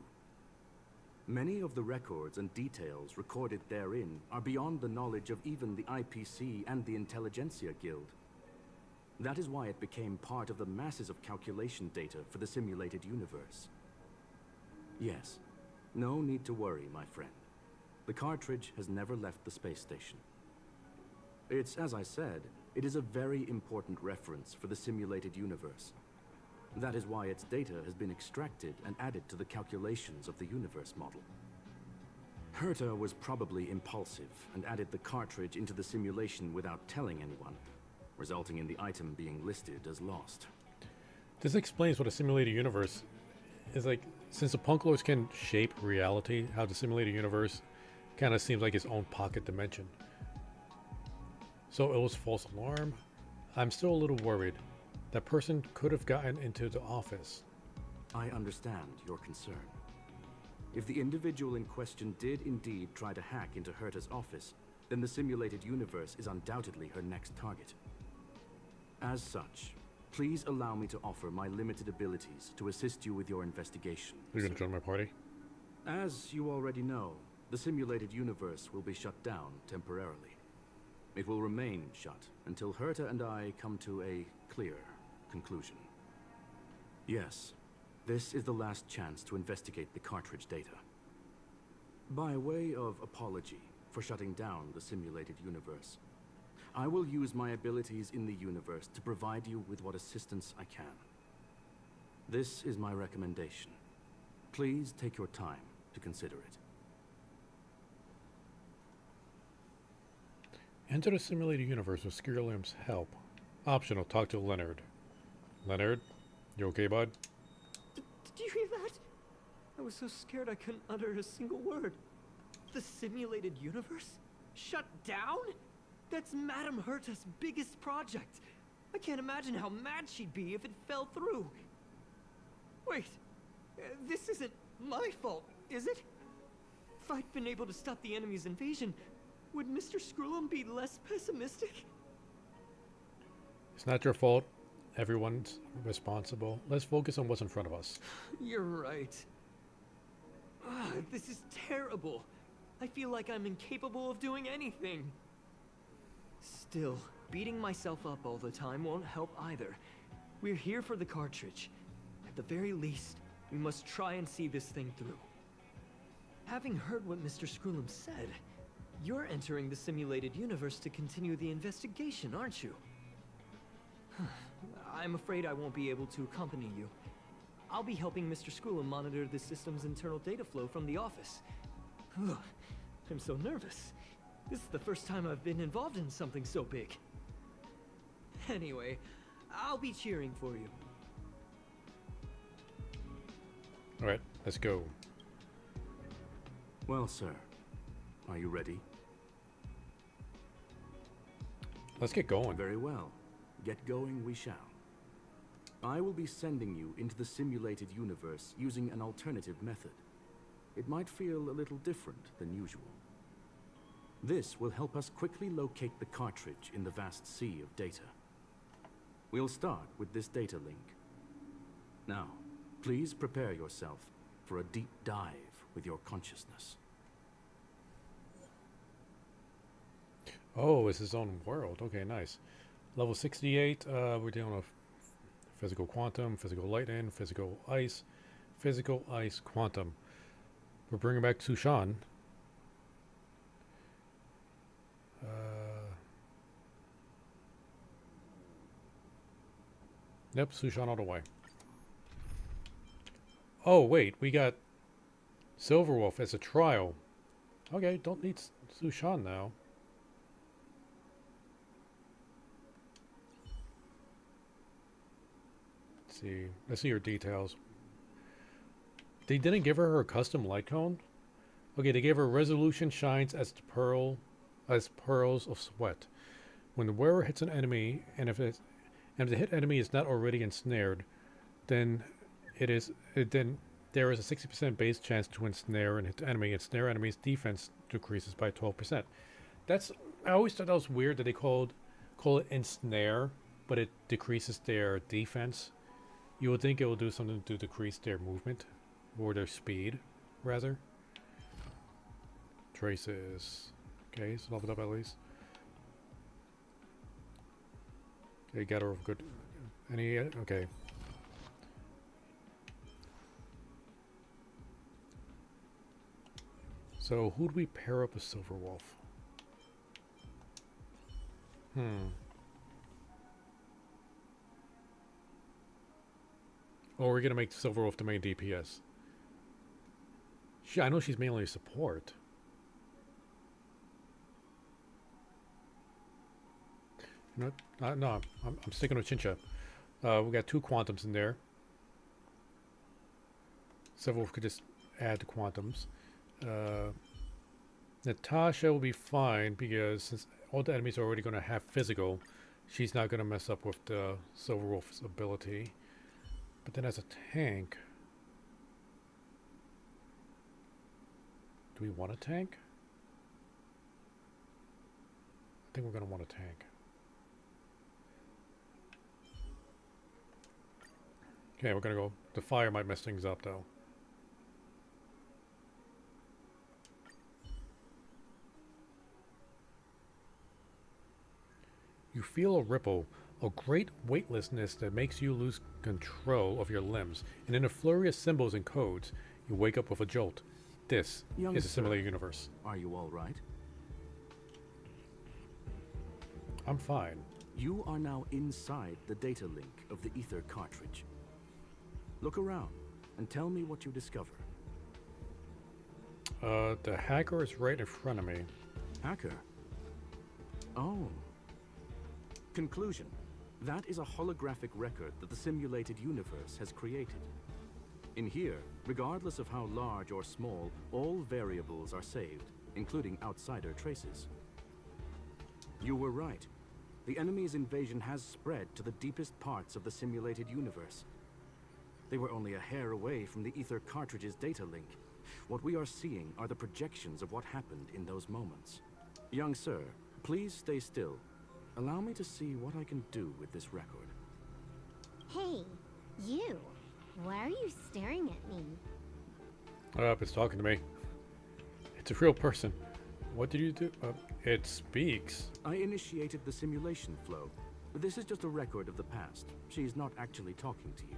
Many of the records and details recorded therein are beyond the knowledge of even the IPC and the Intelligentsia Guild. That is why it became part of the masses of calculation data for the simulated universe. Yes, no need to worry, my friend. The cartridge has never left the space station. It's, as I said, it is a very important reference for the simulated universe. That is why its data has been extracted and added to the calculations of the universe model. Herta was probably impulsive and added the cartridge into the simulation without telling anyone, resulting in the item being listed as lost. This explains what a simulated universe is like. Since the Punk Lords can shape reality, how the simulated universe kind of seems like its own pocket dimension. So it was false alarm. I'm still a little worried. That person could have gotten into the office. I understand your concern. If the individual in question did indeed try to hack into Herta's office, then the simulated universe is undoubtedly her next target. As such, please allow me to offer my limited abilities to assist you with your investigation. You're gonna join my party? As you already know, the simulated universe will be shut down temporarily. It will remain shut until Herta and I come to a clear conclusion. Yes, this is the last chance to investigate the cartridge data. By way of apology for shutting down the simulated universe, I will use my abilities in the universe to provide you with what assistance I can. This is my recommendation. Please take your time to consider it. Enter the simulated universe with Skirlim's help. Optional, talk to Leonard. Leonard, you okay, bud? Did you hear that? I was so scared I couldn't utter a single word. The simulated universe? Shut down? That's Madame Herta's biggest project. I can't imagine how mad she'd be if it fell through. Wait, this isn't my fault, is it? If I'd been able to stop the enemy's invasion, would Mr. Skrullum be less pessimistic? It's not your fault. Everyone's responsible. Let's focus on what's in front of us. You're right. This is terrible. I feel like I'm incapable of doing anything. Still, beating myself up all the time won't help either. We're here for the cartridge. At the very least, we must try and see this thing through. Having heard what Mr. Skrullum said, you're entering the simulated universe to continue the investigation, aren't you? I'm afraid I won't be able to accompany you. I'll be helping Mr. Skrullum monitor the system's internal data flow from the office. I'm so nervous. This is the first time I've been involved in something so big. Anyway, I'll be cheering for you. Alright, let's go. Well, sir, are you ready? Let's get going. Very well. Get going we shall. I will be sending you into the simulated universe using an alternative method. It might feel a little different than usual. This will help us quickly locate the cartridge in the vast sea of data. We'll start with this data link. Now, please prepare yourself for a deep dive with your consciousness. Oh, it's his own world. Okay, nice. Level 68, we're dealing with physical quantum, physical lightning, physical ice, quantum. We're bringing back Sushan. Yep, Sushan all the way. Oh, wait, we got Silverwolf as a trial. Okay, don't need Sushan now. Let's see her details. They didn't give her custom light cone. Okay, they gave her resolution shines as pearls of sweat. When the wearer hits an enemy, and if the hit enemy is not already ensnared, then there is a 60% base chance to ensnare and hit the enemy. Ensnare enemies' defense decreases by 12%. I always thought that was weird that they call it ensnare, but it decreases their defense. You would think it will do something to decrease their movement, or their speed, rather. Traces. Okay, so leveled up at least. Okay, got her good. Any? Okay. So who do we pair up with Silverwolf? Oh, we're gonna make Silverwolf the main DPS. I know she's mainly support. You know what? No, I'm sticking with Chincha. We got 2 quantums in there. Silverwolf could just add the quantums. Natasha will be fine because since all the enemies are already going to have physical, she's not going to mess up with the Silverwolf's ability. But then as a tank, do we want a tank? I think we're going to want a tank. Okay, we're going to go. The fire might mess things up though. You feel a ripple, a great weightlessness that makes you lose control of your limbs, and in a flurry of symbols and codes, you wake up with a jolt. This is a simulated universe. Are you all right? I'm fine. You are now inside the data link of the ether cartridge. Look around and tell me what you discover. The hacker is right in front of me. Hacker? Oh. Conclusion. That is a holographic record that the simulated universe has created. In here, regardless of how large or small, all variables are saved, including outsider traces. You were right. The enemy's invasion has spread to the deepest parts of the simulated universe. They were only a hair away from the ether cartridge's data link. What we are seeing are the projections of what happened in those moments. Young sir, please stay still. Allow me to see what I can do with this record. Hey, you. Why are you staring at me? It's talking to me. It's a real person. What did you do? It speaks. I initiated the simulation flow. This is just a record of the past. She's not actually talking to you.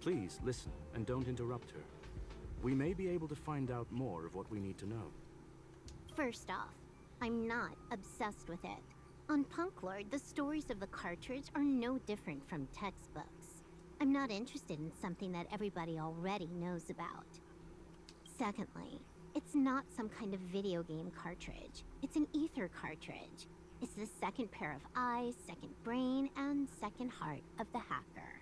Please listen and don't interrupt her. We may be able to find out more of what we need to know. First off, I'm not obsessed with it. On Punk Lord, the stories of the cartridge are no different from textbooks. I'm not interested in something that everybody already knows about. Secondly, it's not some kind of video game cartridge. It's an ether cartridge. It's the second pair of eyes, second brain, and second heart of the hacker.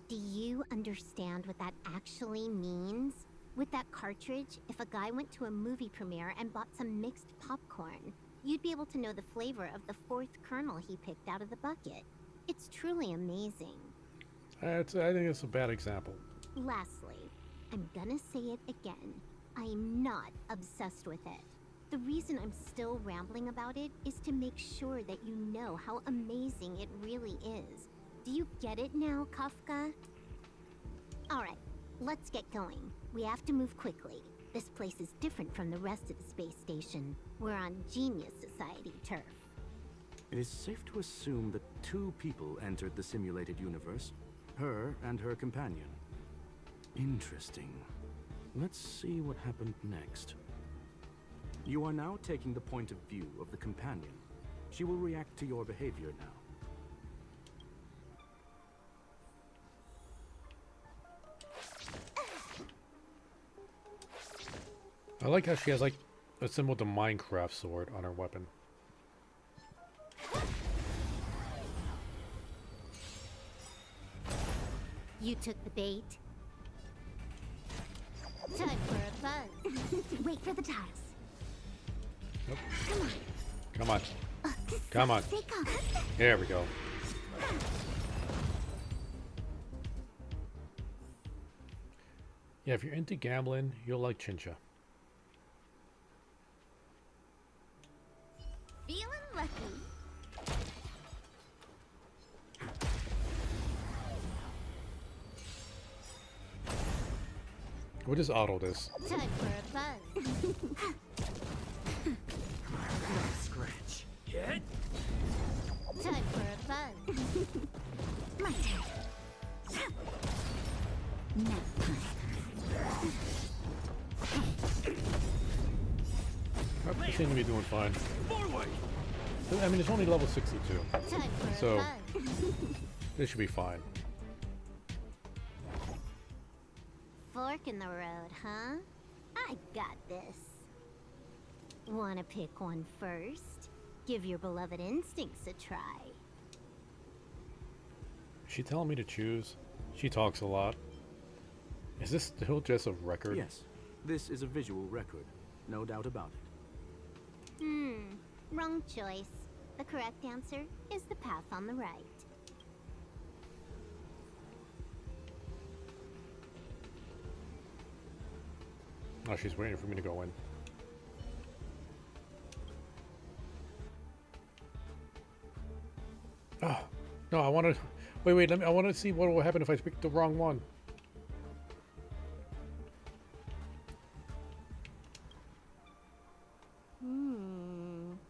Do you understand what that actually means? With that cartridge, if a guy went to a movie premiere and bought some mixed popcorn, you'd be able to know the flavor of the fourth kernel he picked out of the bucket. It's truly amazing. I think it's a bad example. Lastly, I'm gonna say it again. I'm not obsessed with it. The reason I'm still rambling about it is to make sure that you know how amazing it really is. Do you get it now, Kafka? Alright, let's get going. We have to move quickly. This place is different from the rest of the space station. We're on Genius Society turf. It is safe to assume that two people entered the simulated universe. Her and her companion. Interesting. Let's see what happened next. You are now taking the point of view of the companion. She will react to your behavior now. I like how she has like a symbol of the Minecraft sword on her weapon. You took the bait. Time for a buzz. Wait for the tiles. Nope. Come on. Come on. Come on. There we go. Yeah, if you're into gambling, you'll like Chincha. Feeling lucky. We'll just auto this. Time for a buzz. Scratch. Hit. Time for a buzz. My turn. Now. I seem to be doing fine. Forward. I mean, it's only level 62, Time for so a buzz. this should be fine. Fork in the road, huh? I got this. Wanna pick one first? Give your beloved instincts a try. Is she telling me to choose? She talks a lot. Is this still just a record? Yes, this is a visual record. No doubt about it. Wrong choice. The correct answer is the path on the right. Oh, she's waiting for me to go in. Oh, no, I want to... Wait, I want to see what will happen if I pick the wrong one.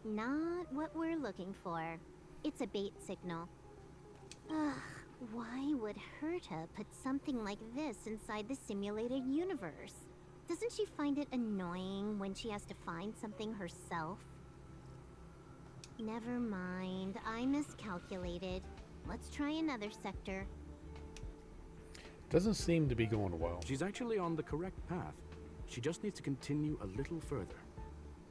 Not what we're looking for. It's a bait signal. Ugh, why would Herta put something like this inside the simulated universe? Doesn't she find it annoying when she has to find something herself? Never mind. I miscalculated. Let's try another sector. Doesn't seem to be going well. She's actually on the correct path. She just needs to continue a little further.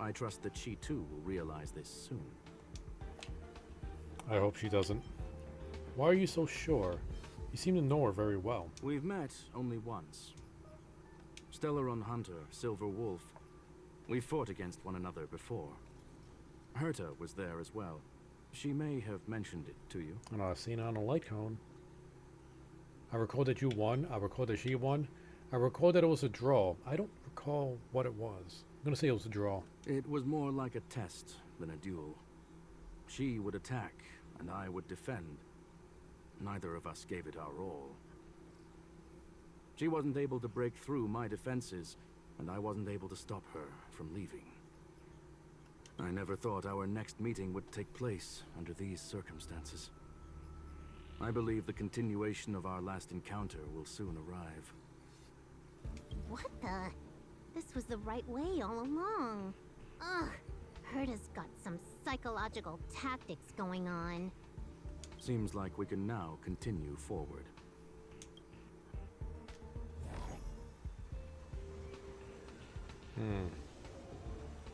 I trust that she too will realize this soon. I hope she doesn't. Why are you so sure? You seem to know her very well. We've met only once. Stellaron Hunter, Silver Wolf. We fought against one another before. Herta was there as well. She may have mentioned it to you. And I've seen it on a light cone. I recall that you won. I recall that she won. I recall that it was a draw. I don't recall what it was. I'm gonna say it was a draw. It was more like a test than a duel. She would attack, and I would defend. Neither of us gave it our all. She wasn't able to break through my defenses, and I wasn't able to stop her from leaving. I never thought our next meeting would take place under these circumstances. I believe the continuation of our last encounter will soon arrive. What the? This was the right way all along. Ugh. Herta's got some psychological tactics going on. Seems like we can now continue forward.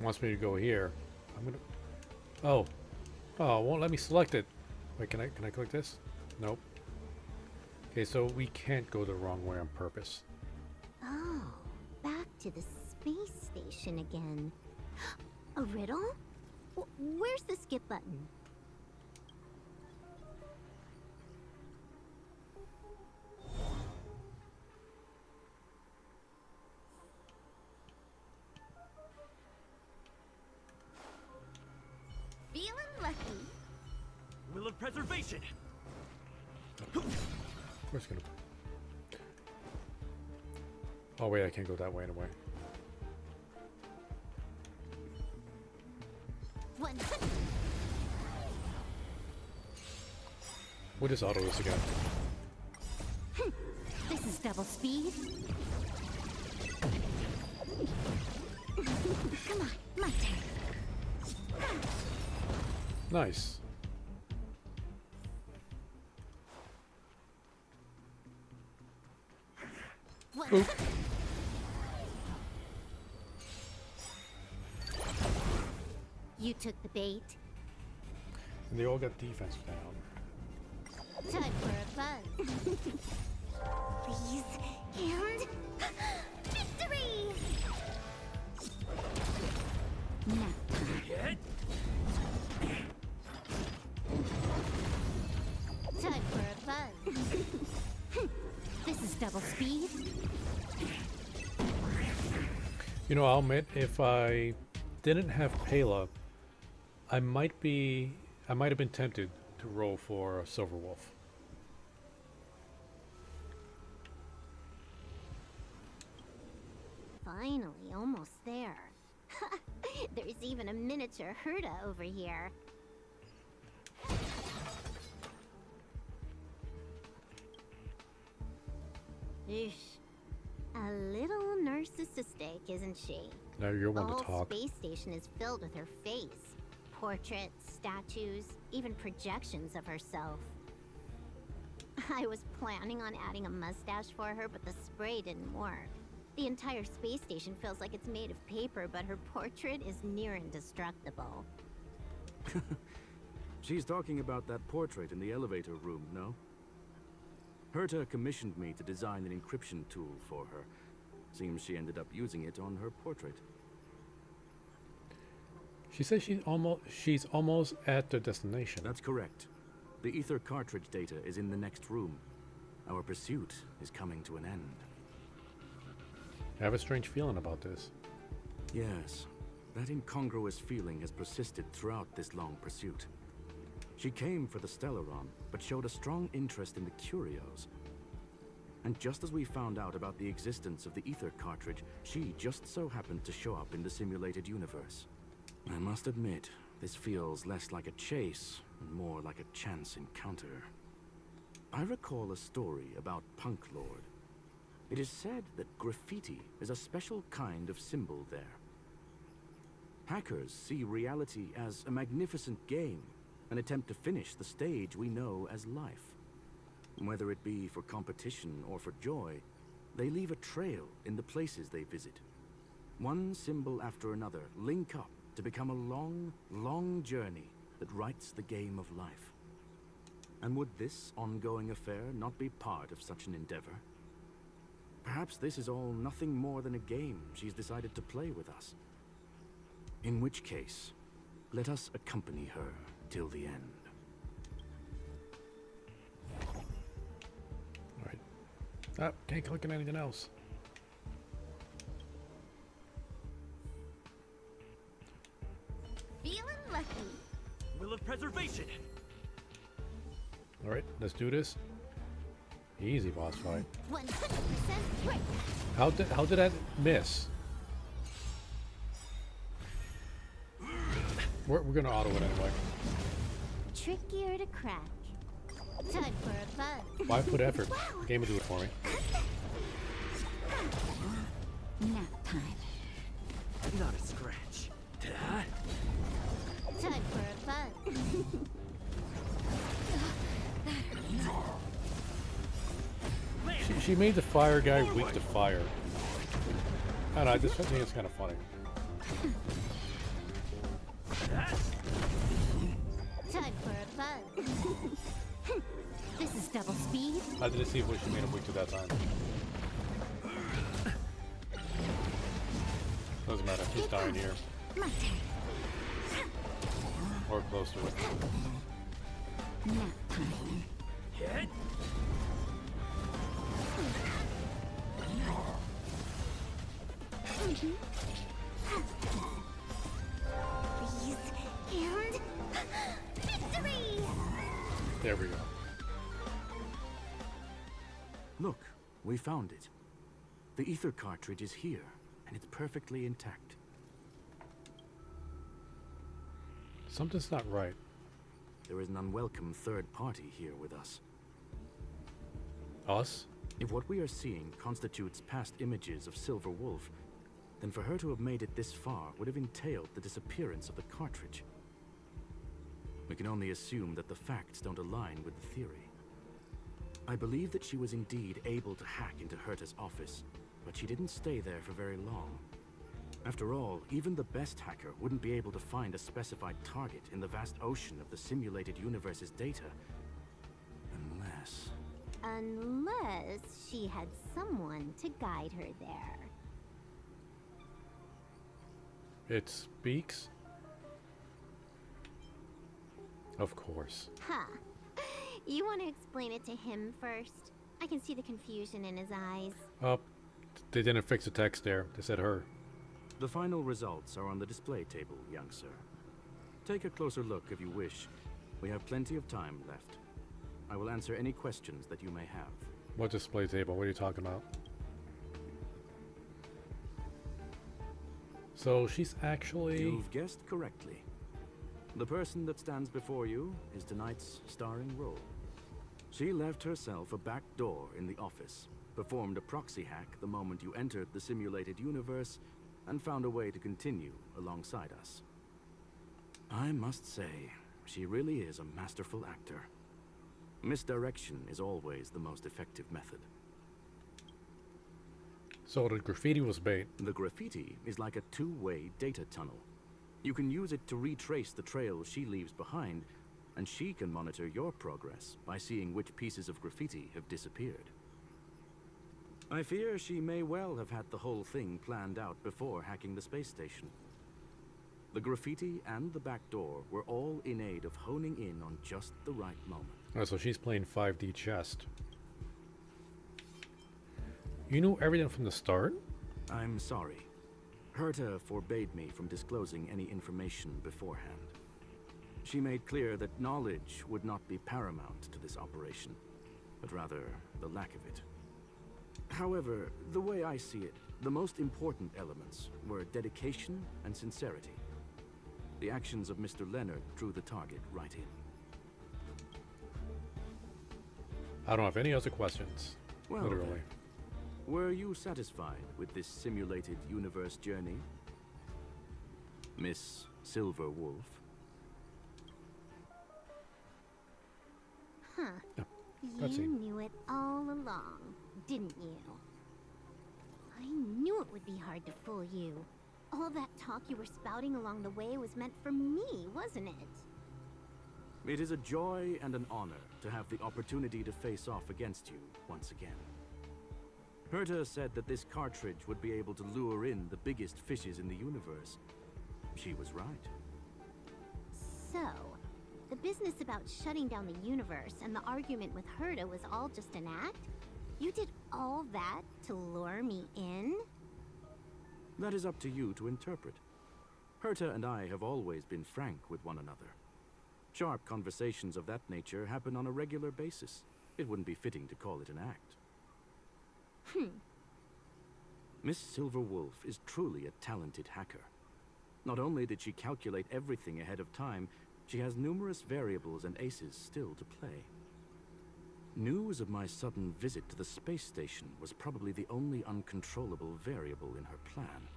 Wants me to go here. I'm gonna. Oh, oh, it won't let me select it. Wait, can I click this? Nope. Okay, so we can't go the wrong way on purpose. Oh, back to the space station again. A riddle? Where's the skip button? Feeling lucky. Will of preservation. We're just gonna. Oh wait, I can't go that way anyway. One. What is auto this again? This is double speed. Come on, my turn. Nice. One. Oop. You took the bait. And they all got defense down. Time for a buzz. Please, and victory! Now, Hit. time for a buzz. This is double speed. You know, I'll admit, if I didn't have Pela, I might have been tempted to roll for a Silver Wolf. Finally, almost there. There's even a miniature Herta over here. Eesh. A little narcissistic, isn't she? Now you're The one to whole talk. space station is filled with her face. Portraits, statues, even projections of herself. I was planning on adding a mustache for her, but the spray didn't work. The entire space station feels like it's made of paper, but her portrait is near indestructible. She's talking about that portrait in the elevator room, no? Herta commissioned me to design an encryption tool for her. Seems she ended up using it on her portrait. She says she's almost at the destination. That's correct. The ether cartridge data is in the next room. Our pursuit is coming to an end. I have a strange feeling about this. Yes, that incongruous feeling has persisted throughout this long pursuit. She came for the Stellaron, but showed a strong interest in the curios. And just as we found out about the existence of the ether cartridge, she just so happened to show up in the simulated universe. I must admit, this feels less like a chase and more like a chance encounter. I recall a story about Punk Lord. It is said that graffiti is a special kind of symbol there. Hackers see reality as a magnificent game, an attempt to finish the stage we know as life. Whether it be for competition or for joy, they leave a trail in the places they visit. One symbol after another link up to become a long, long journey that writes the game of life. And would this ongoing affair not be part of such an endeavor? Perhaps this is all nothing more than a game she's decided to play with us. In which case, let us accompany her till the end. Alright. Ah, can't click on anything else. Feeling lucky. Will of preservation. Alright, let's do this. Easy boss fight. 100% break. How did that miss? We're gonna auto it anyway. Trickier to crack. Time for a buzz. Why put effort? The game will do it for me. Nap time. Not a scratch. Time for a buzz. She made the fire guy weak to fire. I don't know, I just think it's kind of funny. Time for a buzz. This is double speed. I didn't see what she made him weak to that time. Doesn't matter, he's dying here. My turn. Or close to it. Nap time. Hit. Freeze and victory! There we go. Look, we found it. The ether cartridge is here, and it's perfectly intact. Something's not right. There is an unwelcome third party here with us. Us? If what we are seeing constitutes past images of Silver Wolf, then for her to have made it this far would have entailed the disappearance of the cartridge. We can only assume that the facts don't align with the theory. I believe that she was indeed able to hack into Herta's office, but she didn't stay there for very long. After all, even the best hacker wouldn't be able to find a specified target in the vast ocean of the simulated universe's data. Unless she had someone to guide her there. It speaks? Of course. Huh. You want to explain it to him first? I can see the confusion in his eyes. Oh, they didn't fix the text there. They said her. The final results are on the display table, young sir. Take a closer look if you wish. We have plenty of time left. I will answer any questions that you may have. What display table? What are you talking about? So she's actually... You've guessed correctly. The person that stands before you is tonight's starring role. She left herself a back door in the office, performed a proxy hack the moment you entered the simulated universe, and found a way to continue alongside us. I must say, she really is a masterful actor. Misdirection is always the most effective method. So the graffiti was bait. The graffiti is like a two-way data tunnel. You can use it to retrace the trail she leaves behind, and she can monitor your progress by seeing which pieces of graffiti have disappeared. I fear she may well have had the whole thing planned out before hacking the space station. The graffiti and the back door were all in aid of honing in on just the right moment. Oh, so she's playing 5D chess. You knew everything from the start? I'm sorry. Herta forbade me from disclosing any information beforehand. She made clear that knowledge would not be paramount to this operation, but rather the lack of it. However, the way I see it, the most important elements were dedication and sincerity. The actions of Mr. Leonard drew the target right in. I don't have any other questions. Well, Literally. then, were you satisfied with this simulated universe journey? Miss Silver Wolf. Huh. Yeah, You cutscene. knew it all along, didn't you? I knew it would be hard to fool you. All that talk you were spouting along the way was meant for me, wasn't it? It is a joy and an honor to have the opportunity to face off against you once again. Herta said that this cartridge would be able to lure in the biggest fishes in the universe. She was right. So, the business about shutting down the universe and the argument with Herta was all just an act? You did all that to lure me in? That is up to you to interpret. Herta and I have always been frank with one another. Sharp conversations of that nature happen on a regular basis. It wouldn't be fitting to call it an act. Miss Silver Wolf is truly a talented hacker. Not only did she calculate everything ahead of time, she has numerous variables and aces still to play. News of my sudden visit to the space station was probably the only uncontrollable variable in her plan.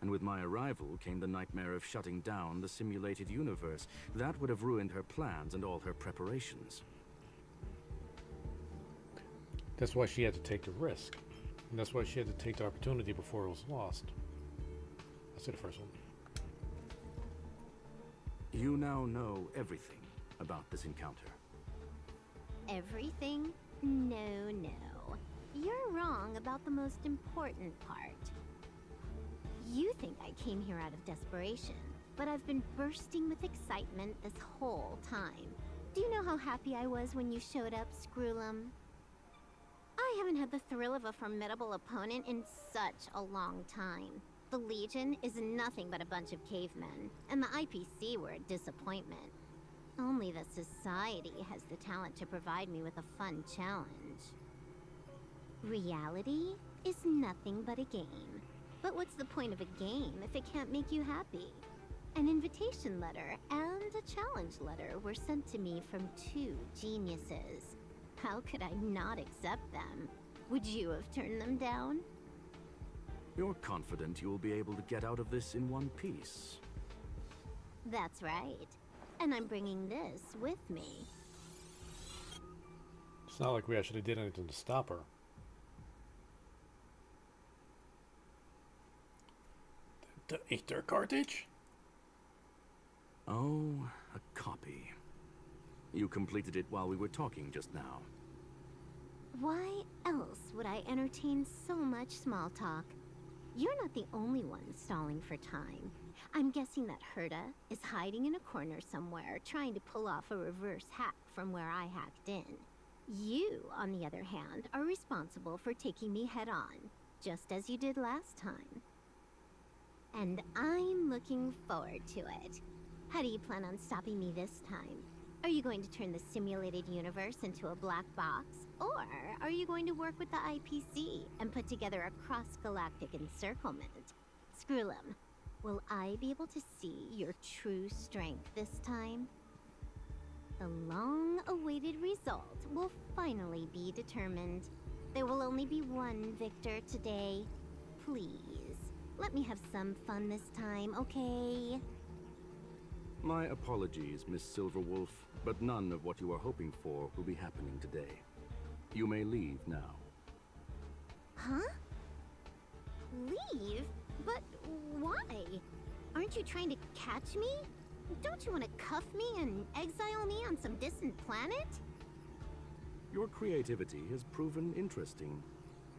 And with my arrival came the nightmare of shutting down the simulated universe. That would have ruined her plans and all her preparations. That's why she had to take the risk. And that's why she had to take the opportunity before it was lost. That's the first one. You now know everything about this encounter. Everything? No, no. You're wrong about the most important part. You think I came here out of desperation, but I've been bursting with excitement this whole time. Do you know how happy I was when you showed up, Screwlum? I haven't had the thrill of a formidable opponent in such a long time. The Legion is nothing but a bunch of cavemen, and the IPC were a disappointment. Only the Society has the talent to provide me with a fun challenge. Reality is nothing but a game. But what's the point of a game if it can't make you happy? An invitation letter and a challenge letter were sent to me from two geniuses. How could I not accept them? Would you have turned them down? You're confident you will be able to get out of this in one piece. That's right. And I'm bringing this with me. It's not like we actually did anything to stop her. The ether cartridge? Oh, a copy. You completed it while we were talking just now. Why else would I entertain so much small talk? You're not the only one stalling for time. I'm guessing that Herta is hiding in a corner somewhere, trying to pull off a reverse hack from where I hacked in. You, on the other hand, are responsible for taking me head on, just as you did last time. And I'm looking forward to it. How do you plan on stopping me this time? Are you going to turn the simulated universe into a black box? Or are you going to work with the IPC and put together a cross-galactic encirclement? Screwlum, will I be able to see your true strength this time? The long-awaited result will finally be determined. There will only be one victor today. Please, let me have some fun this time, okay? My apologies, Miss Silverwolf, but none of what you are hoping for will be happening today. You may leave now. Huh? Leave? But why? Aren't you trying to catch me? Don't you want to cuff me and exile me on some distant planet? Your creativity has proven interesting.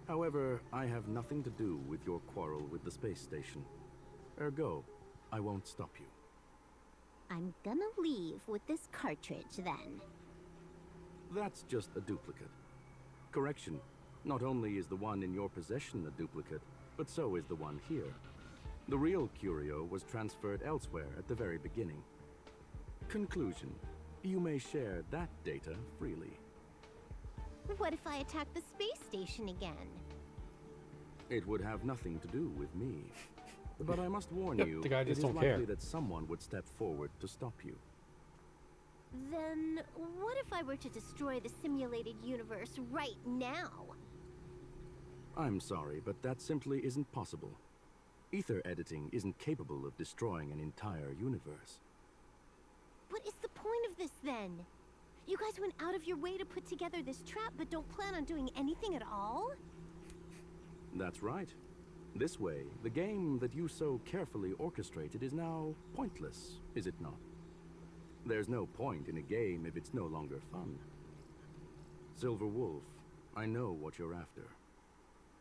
However, I have nothing to do with your quarrel with the space station. Ergo, I won't stop you. I'm gonna leave with this cartridge then. That's just a duplicate. Correction, not only is the one in your possession a duplicate, but so is the one here. The real curio was transferred elsewhere at the very beginning. Conclusion, you may share that data freely. What if I attack the space station again? It would have nothing to do with me. But I must warn Yep, you, the guy it just is don't likely care. that someone would step forward to stop you. Then what if I were to destroy the simulated universe right now? I'm sorry, but that simply isn't possible. Ether editing isn't capable of destroying an entire universe. What is the point of this then? You guys went out of your way to put together this trap, but don't plan on doing anything at all? That's right. This way, the game that you so carefully orchestrated is now pointless, is it not? There's no point in a game if it's no longer fun. Silver Wolf, I know what you're after.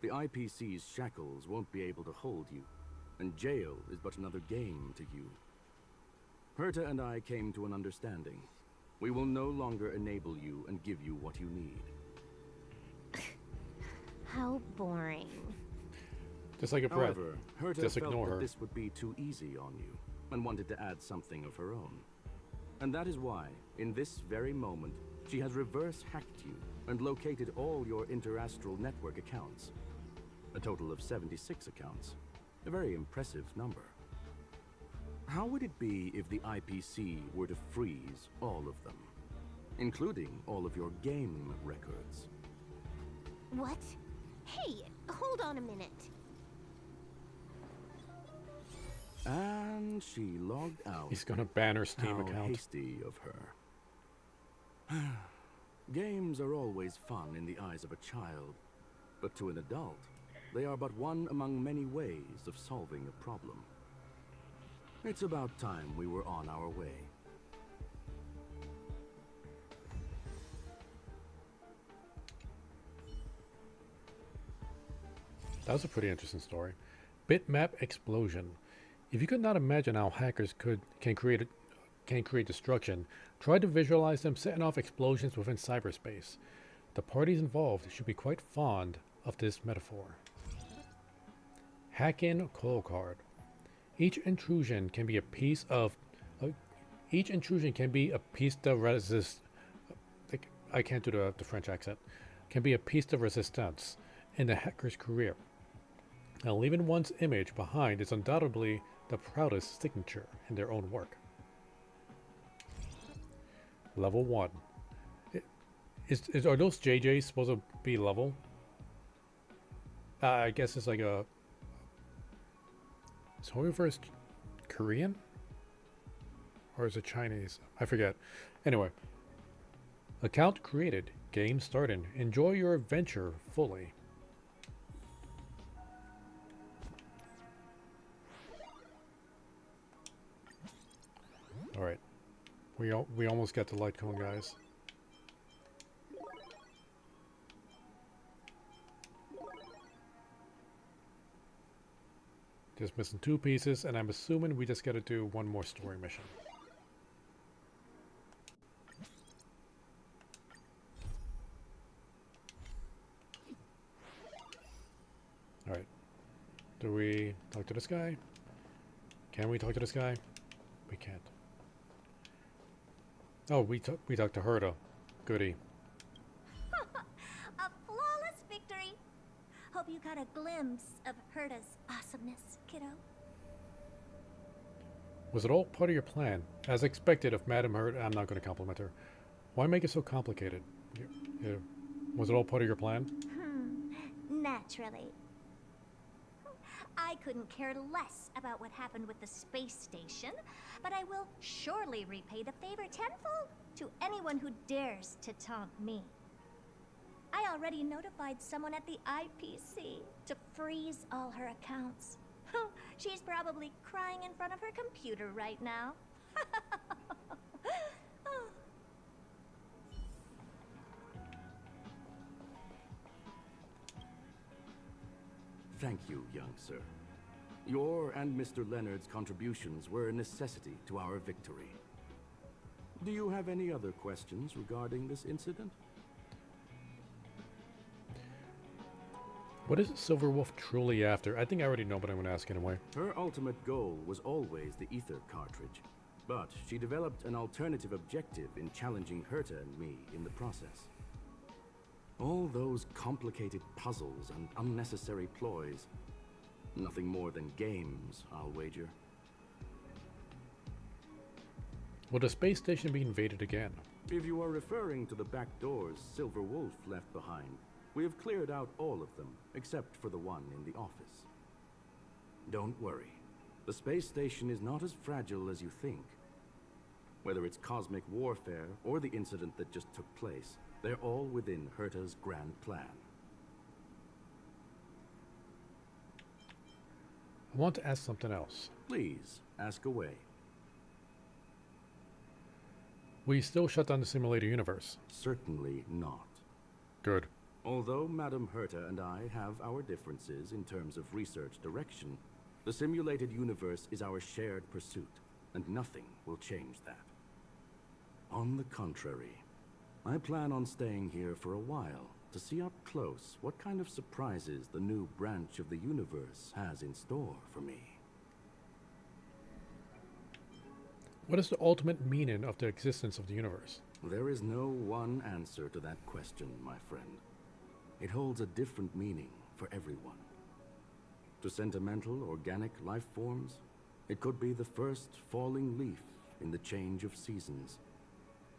The IPC's shackles won't be able to hold you, and jail is but another game to you. Herta and I came to an understanding. We will no longer enable you and give you what you need. How boring. Just like a breath. However, Herta Just felt ignore that her. this would be too easy on you, and wanted to add something of her own. And that is why, in this very moment, she has reverse-hacked you and located all your interastral network accounts. A total of 76 accounts. A very impressive number. How would it be if the IPC were to freeze all of them, including all of your game records? What? Hey, hold on a minute. And she logged out. He's gonna ban her Steam How account. hasty of her. Games are always fun in the eyes of a child, but to an adult, they are but one among many ways of solving a problem. It's about time we were on our way. That was a pretty interesting story. Bitmap explosion. If you could not imagine how hackers can create destruction, try to visualize them setting off explosions within cyberspace. The parties involved should be quite fond of this metaphor. Hack-in call card. Each intrusion can be a piece de resist. I can't do the French accent. Can be a piece de resistance in the hacker's career. Now, leaving one's image behind is undoubtedly the proudest signature in their own work. Level 1. Are those JJs supposed to be level? I guess it's like a... Is Hoyoverse Korean? Or is it Chinese? I forget. Anyway. Account created. Game started. Enjoy your adventure fully. Alright. We almost got the light cone, guys. Just missing 2 pieces, and I'm assuming we just gotta do one more story mission. Alright. Do we talk to this guy? Can we talk to this guy? We can't. Oh, we talked to Herta. Goody. A flawless victory. Hope you got a glimpse of Herta's awesomeness, kiddo. Was it all part of your plan? As expected of Madame Herta, I'm not going to compliment her. Why make it so complicated? Was it all part of your plan? Naturally. I couldn't care less about what happened with the space station, but I will surely repay the favor tenfold to anyone who dares to taunt me. I already notified someone at the IPC to freeze all her accounts. She's probably crying in front of her computer right now. Thank you, young sir. Your and Mr. Leonard's contributions were a necessity to our victory. Do you have any other questions regarding this incident? What is Silver Wolf truly after? I think I already know, but I'm going to ask anyway. Her ultimate goal was always the ether cartridge, but she developed an alternative objective in challenging Herta and me in the process. All those complicated puzzles and unnecessary ploys. Nothing more than games, I'll wager. Will the space station be invaded again? If you are referring to the back doors Silver Wolf left behind, we have cleared out all of them, except for the one in the office. Don't worry. The space station is not as fragile as you think. Whether it's cosmic warfare or the incident that just took place, they're all within Herta's grand plan. I want to ask something else. Please, ask away. We still shut down the simulator universe. Certainly not. Good. Although Madame Herta and I have our differences in terms of research direction, the simulated universe is our shared pursuit, and nothing will change that. On the contrary, I plan on staying here for a while to see up close what kind of surprises the new branch of the universe has in store for me. What is the ultimate meaning of the existence of the universe? There is no one answer to that question, my friend. It holds a different meaning for everyone. To sentimental, organic life forms, it could be the first falling leaf in the change of seasons,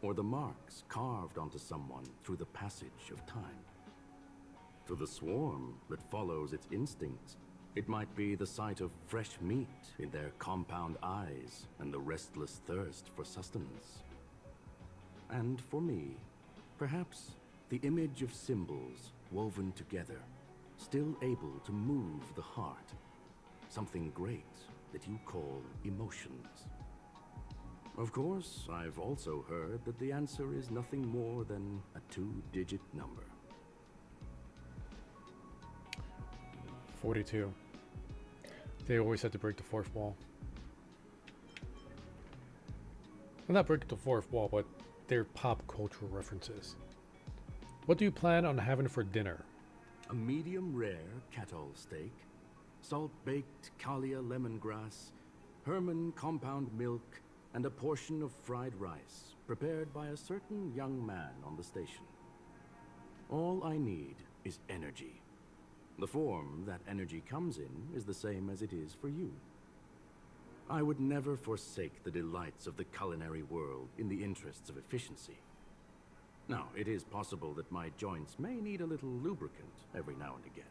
or the marks carved onto someone through the passage of time. To the swarm that follows its instincts, it might be the sight of fresh meat in their compound eyes and the restless thirst for sustenance. And for me, perhaps the image of symbols woven together, still able to move the heart, something great that you call emotions. Of course, I've also heard that the answer is nothing more than a 2-digit number. 42. They always had to break the fourth wall. Well, not break the fourth wall, but they're pop cultural references. What do you plan on having for dinner? A medium rare cattle steak, salt-baked Kalia lemongrass, Herman compound milk, and a portion of fried rice, prepared by a certain young man on the station. All I need is energy. The form that energy comes in is the same as it is for you. I would never forsake the delights of the culinary world in the interests of efficiency. Now, it is possible that my joints may need a little lubricant every now and again.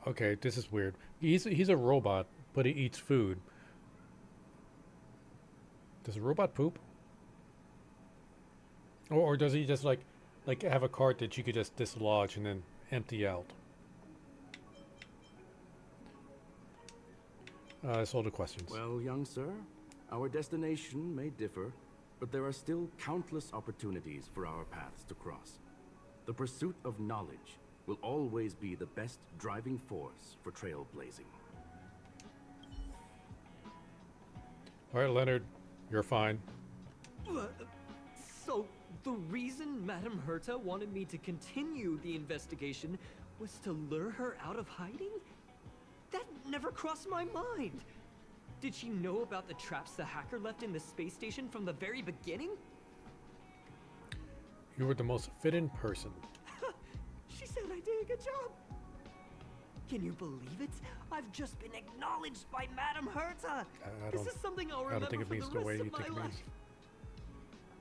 Okay, this is weird. He's a robot, but he eats food. Does a robot poop? Or does he just like have a cart that you could just dislodge and then empty out? That's all the questions. Well, young sir, our destination may differ, but there are still countless opportunities for our paths to cross. The pursuit of knowledge will always be the best driving force for trailblazing. All right, Leonard, you're fine. So, the reason Madame Herta wanted me to continue the investigation was to lure her out of hiding? That never crossed my mind. Did she know about the traps the hacker left in the space station from the very beginning? You were the most fit-in person. She said I did a good job. Can you believe it? I've just been acknowledged by Madame Herta. This is something I'll remember think it for means the the way rest you of my think it life. means.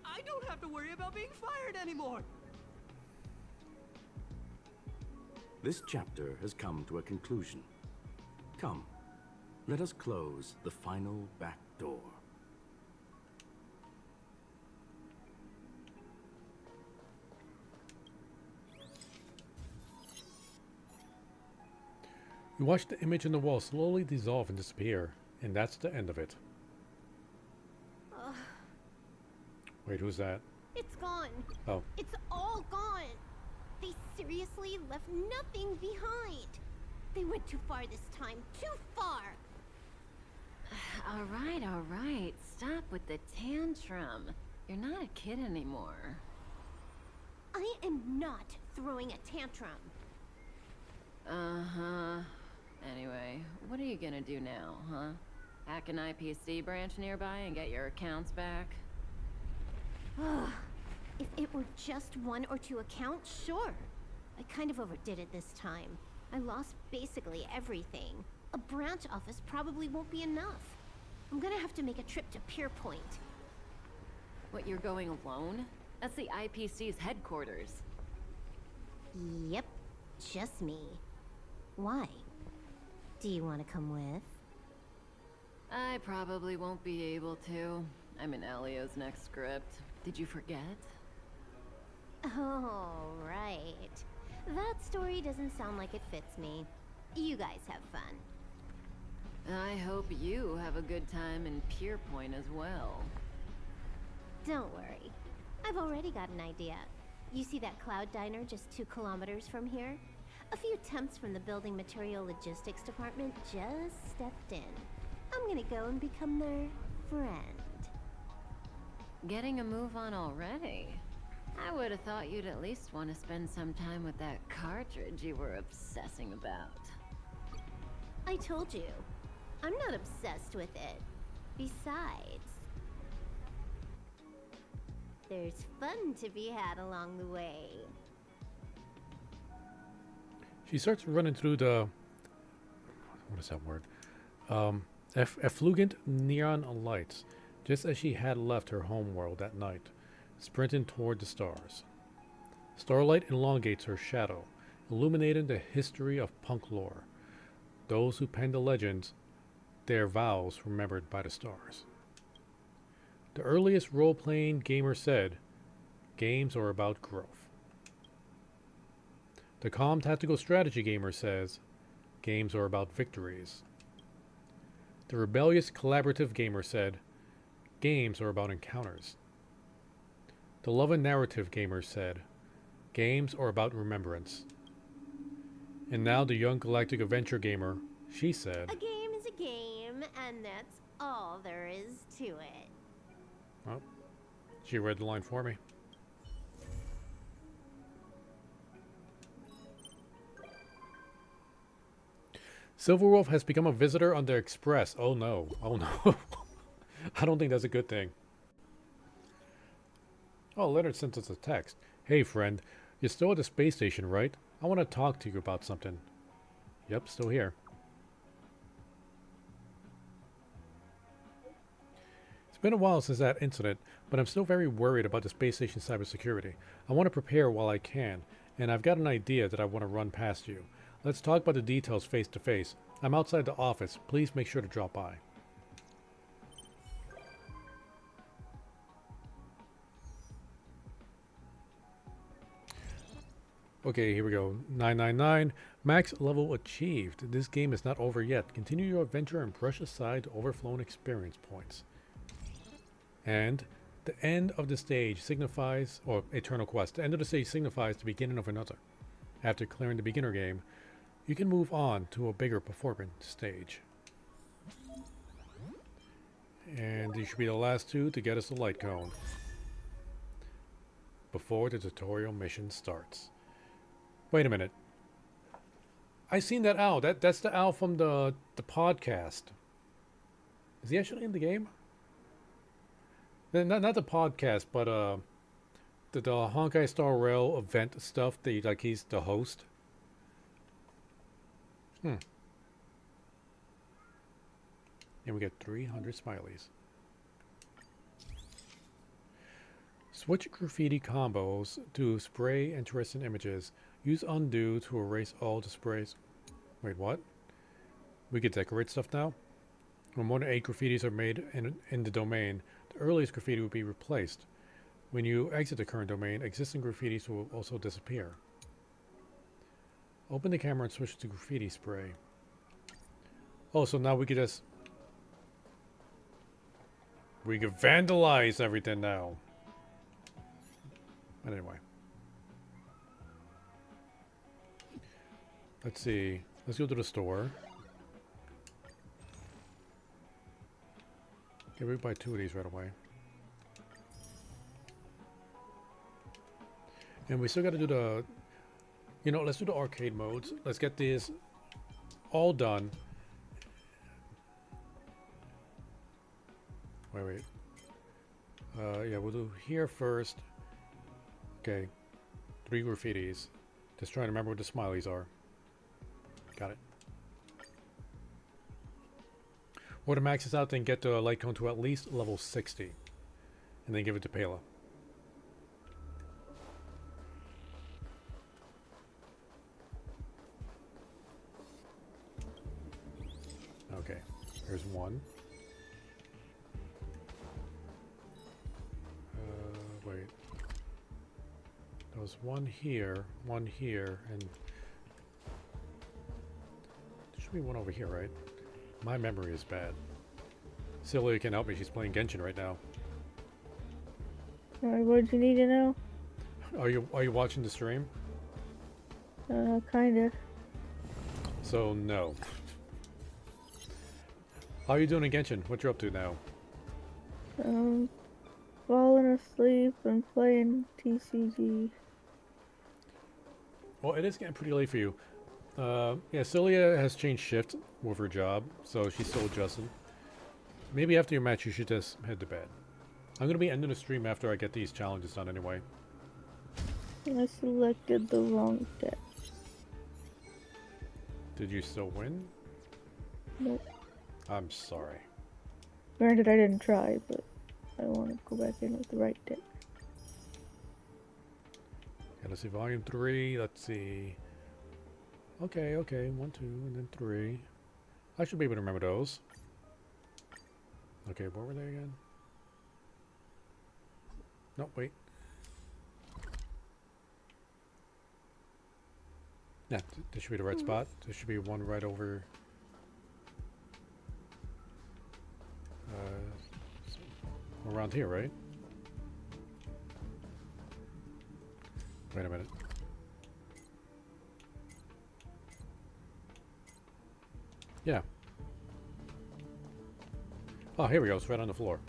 I don't have to worry about being fired anymore. This chapter has come to a conclusion. Come, let us close the final back door. You watch the image in the wall slowly dissolve and disappear, and that's the end of it. Wait, who's that? It's gone. Oh. It's all gone. They seriously left nothing behind. They went too far this time. Too far. All right. Stop with the tantrum. You're not a kid anymore. I am not throwing a tantrum. Uh-huh. Anyway, what are you gonna do now, huh? Hack an IPC branch nearby and get your accounts back? If it were just 1 or 2 accounts, sure. I kind of overdid it this time. I lost basically everything. A branch office probably won't be enough. I'm gonna have to make a trip to Pierpoint. What, you're going alone? That's the IPC's headquarters. Yep, just me. Why? Do you want to come with? I probably won't be able to. I'm in Elio's next script. Did you forget? Oh, right. That story doesn't sound like it fits me. You guys have fun. I hope you have a good time in Pierpoint as well. Don't worry. I've already got an idea. You see that Cloud Diner just 2 kilometers from here? A few temps from the Building Material Logistics Department just stepped in. I'm gonna go and become their friend. Getting a move on already? I would have thought you'd at least want to spend some time with that cartridge you were obsessing about. I told you, I'm not obsessed with it. Besides, there's fun to be had along the way. She starts running through the... What is that word? Effulgent neon lights, just as she had left her homeworld that night, sprinting toward the stars. Starlight elongates her shadow, illuminating the history of punk lore. Those who penned the legends, their vows remembered by the stars. The earliest role-playing gamer said, games are about growth. The calm tactical strategy gamer says, games are about victories. The rebellious collaborative gamer said, games are about encounters. The love and narrative gamer said, games are about remembrance. And now the young galactic adventure gamer, she said, A game is a game, and that's all there is to it. well, she read the line for me. Silverwolf has become a visitor on the Express. Oh no. Oh no. I don't think that's a good thing. Oh, Leonard sent us a text. Hey friend, you're still at the space station, right? I want to talk to you about something. Yep, still here. It's been a while since that incident, but I'm still very worried about the space station cybersecurity. I want to prepare while I can, and I've got an idea that I want to run past you. Let's talk about the details face to face. I'm outside the office. Please make sure to drop by. Okay, here we go. 999. Max level achieved. This game is not over yet. Continue your adventure and brush aside overflowing experience points. And the end of the stage signifies, or Eternal Quest, the end of the stage signifies the beginning of another. After clearing the beginner game, you can move on to a bigger performance stage. And these should be the last 2 to get us the light cone before the tutorial mission starts. Wait a minute. I seen that owl. That's the owl from the podcast. Is he actually in the game? Not the podcast, but the Honkai Star Rail event stuff. Like he's the host. And we get 300 smileys. Switch graffiti combos to spray interesting images. Use undo to erase all the sprays. Wait, what? We can decorate stuff now? When more than 8 graffitis are made in the domain, the earliest graffiti will be replaced. When you exit the current domain, existing graffitis will also disappear. Open the camera and switch to graffiti spray. Oh, so now we can just... we can vandalize everything now. But anyway. Let's see. Let's go to the store. Okay, we buy 2 of these right away. And we still got to do the... You know, let's do the arcade modes. Let's get this all done. Wait. Yeah, we'll do here first. Okay. 3 graffitis. Just trying to remember what the smileys are. Got it. Or to max this out, then get the light cone to at least level 60. And then give it to Pela. Here's one. Wait. There was one here, and there should be one over here, right? My memory is bad. Celia can help me. She's playing Genshin right now. Alright, what do you need to know? Are you watching the stream? Kinda. So no. How are you doing in Genshin? What you up to now? Falling asleep and playing TCG. Well, it is getting pretty late for you. Yeah, Celia has changed shift with her job, so she's still adjusting. Maybe after your match, you should just head to bed. I'm gonna be ending the stream after I get these challenges done anyway. I selected the wrong deck. Did you still win? Nope. I'm sorry. Granted, I didn't try, but I want to go back in with the right deck. Okay, let's see, volume 3, let's see. Okay, 1, 2, and then 3. I should be able to remember those. Okay, what were they again? No, wait. Yeah, this should be the right spot. There should be one right over... around here, right? Wait a minute. Yeah. Oh, here we go. It's right on the floor.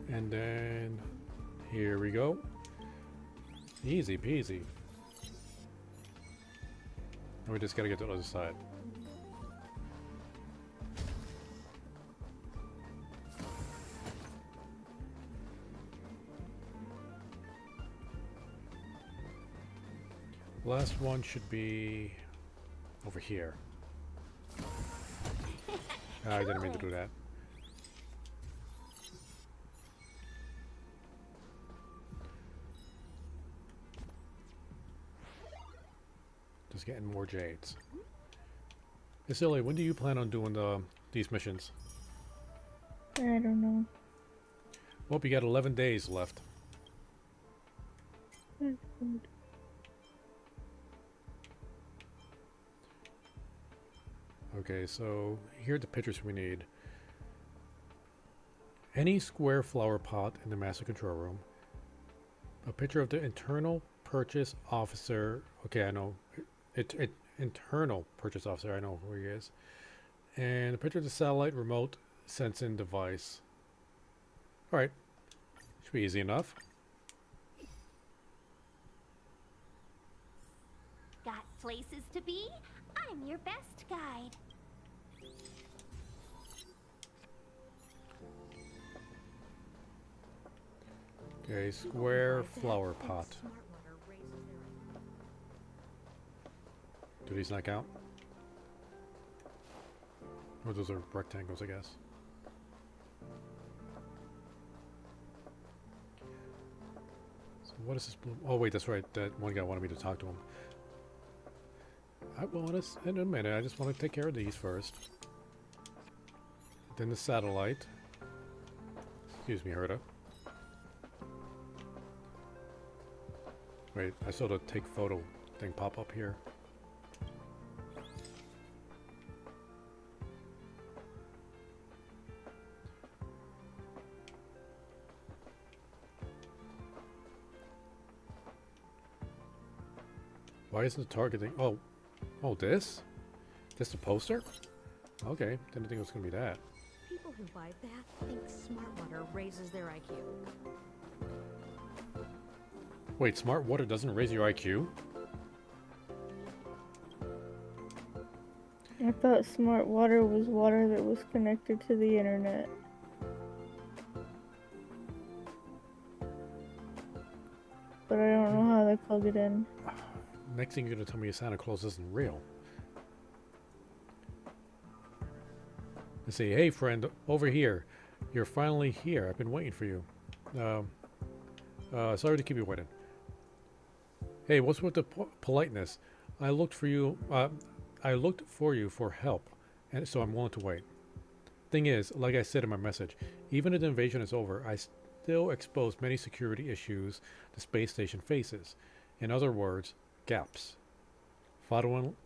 And then here we go. Easy peasy. And we just gotta get to the other side. Last one should be over here. I didn't mean to do that. Just getting more jades. Hey, Silly, when do you plan on doing these missions? I don't know. Well, you got 11 days left. Okay, so here are the pictures we need. Any square flower pot in the master control room. A picture of the internal purchase officer. Okay, I know. Internal purchase officer. I know who he is. And a picture of the satellite remote sensing device. Alright. Should be easy enough. Got places to be? I'm your best guide. Okay, square flower pot. Do these not count? Or those are rectangles, I guess. So what is this blue? Oh wait, that's right. That one guy wanted me to talk to him. In a minute. I just want to take care of these first. Then the satellite. Excuse me, Herta. Wait, I saw the take photo thing pop up here. Why isn't the targeting? Oh, this? Just a poster? Okay, didn't think it was gonna be that. People who buy that think smart water raises their IQ. Wait, smart water doesn't raise your IQ? I thought smart water was water that was connected to the internet. But I don't know how they plug it in. Next thing you're gonna tell me Santa Claus isn't real. Let's see, hey friend, over here. You're finally here. I've been waiting for you. Sorry to keep you waiting. Hey, what's with the politeness? I looked for you. I looked for you for help, and so I'm willing to wait. Thing is, like I said in my message, even if the invasion is over, I still expose many security issues the space station faces. In other words, gaps. Following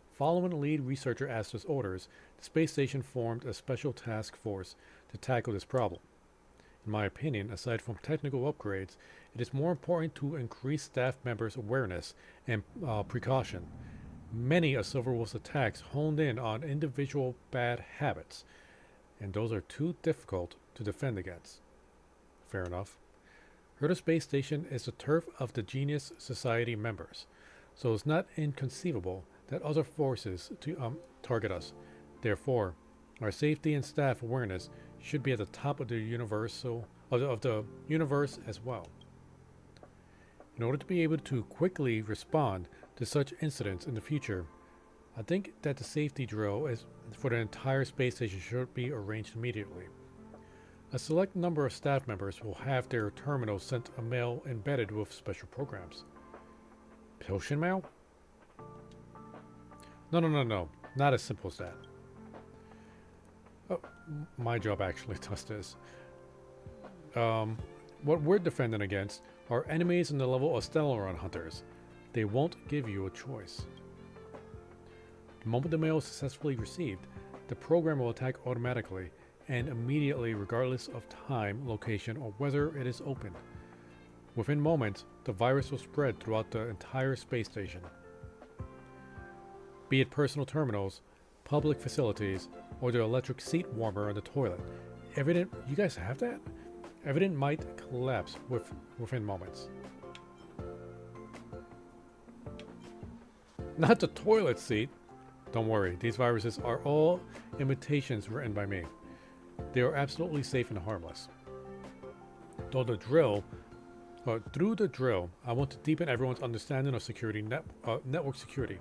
lead researcher Asta's orders, the space station formed a special task force to tackle this problem. In my opinion, aside from technical upgrades, it is more important to increase staff members' awareness and precaution. Many of Silverwolf's attacks honed in on individual bad habits, and those are too difficult to defend against. Fair enough. Herta Space Station is the turf of the Genius Society members, so it's not inconceivable that other forces to target us. Therefore, our safety and staff awareness should be at the top of the universe as well. In order to be able to quickly respond to such incidents in the future, I think that the safety drill for the entire space station should be arranged immediately. A select number of staff members will have their terminals sent a mail embedded with special programs. Pilshin mail? No. Not as simple as that. Oh, my job actually does this. What we're defending against are enemies in the level of Starhunt hunters. They won't give you a choice. The moment the mail is successfully received, the program will attack automatically and immediately regardless of time, location, or whether it is opened. Within moments, the virus will spread throughout the entire space station. Be it personal terminals, public facilities, or the electric seat warmer on the toilet. You guys have that? Everything might collapse within moments. Not the toilet seat! Don't worry, these viruses are all imitations written by me. They are absolutely safe and harmless. Through the drill, I want to deepen everyone's understanding of network security.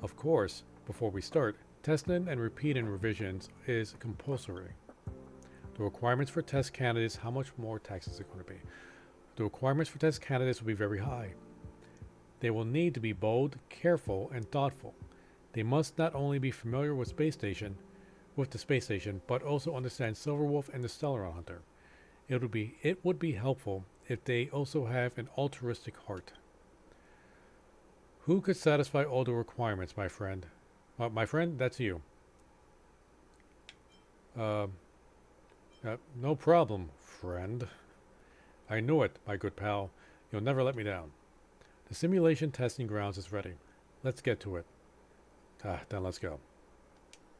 Of course, before we start, testing and repeating revisions is compulsory. The requirements for test candidates, how much more tax is it going to be? The requirements for test candidates will be very high. They will need to be bold, careful, and thoughtful. They must not only be familiar with the space station, but also understand Silverwolf and the Starhunt hunter. It would be helpful if they also have an altruistic heart. Who could satisfy all the requirements, my friend? My friend, that's you. No problem, friend. I knew it, my good pal. You'll never let me down. The simulation testing grounds is ready. Let's get to it. Then let's go.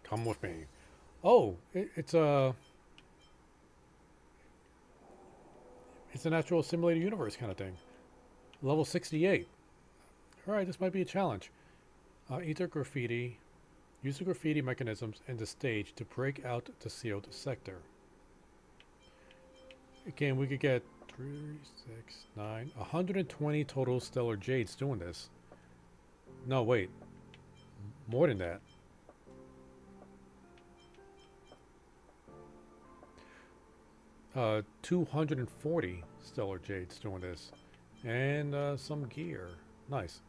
Come with me. Oh, it's a natural simulated universe kind of thing. Level 68. Alright, this might be a challenge. Use the graffiti mechanisms in the stage to break out the sealed sector. Again, we could get 3, 6, 9, 120 total stellar jades doing this. No, wait. More than that. Uh, 240 stellar jades doing this. And some gear. Nice.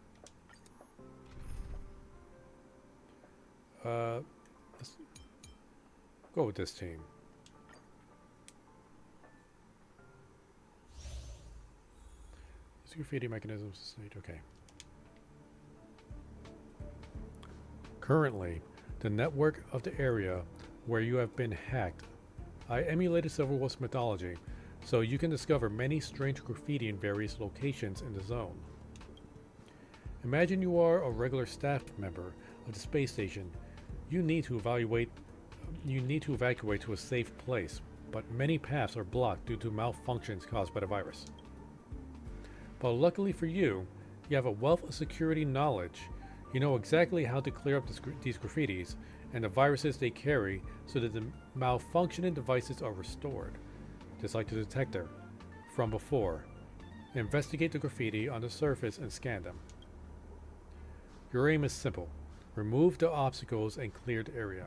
Let's go with this team. Graffiti mechanisms. Okay. Currently, the network of the area where you have been hacked. I emulated Silverwolf's mythology, so you can discover many strange graffiti in various locations in the zone. Imagine you are a regular staff member of the space station. You need to evacuate to a safe place, but many paths are blocked due to malfunctions caused by the virus. But luckily for you, you have a wealth of security knowledge. You know exactly how to clear up these graffitis and the viruses they carry so that the malfunctioning devices are restored. Just like the detector from before. Investigate the graffiti on the surface and scan them. Your aim is simple. Remove the obstacles and clear the area.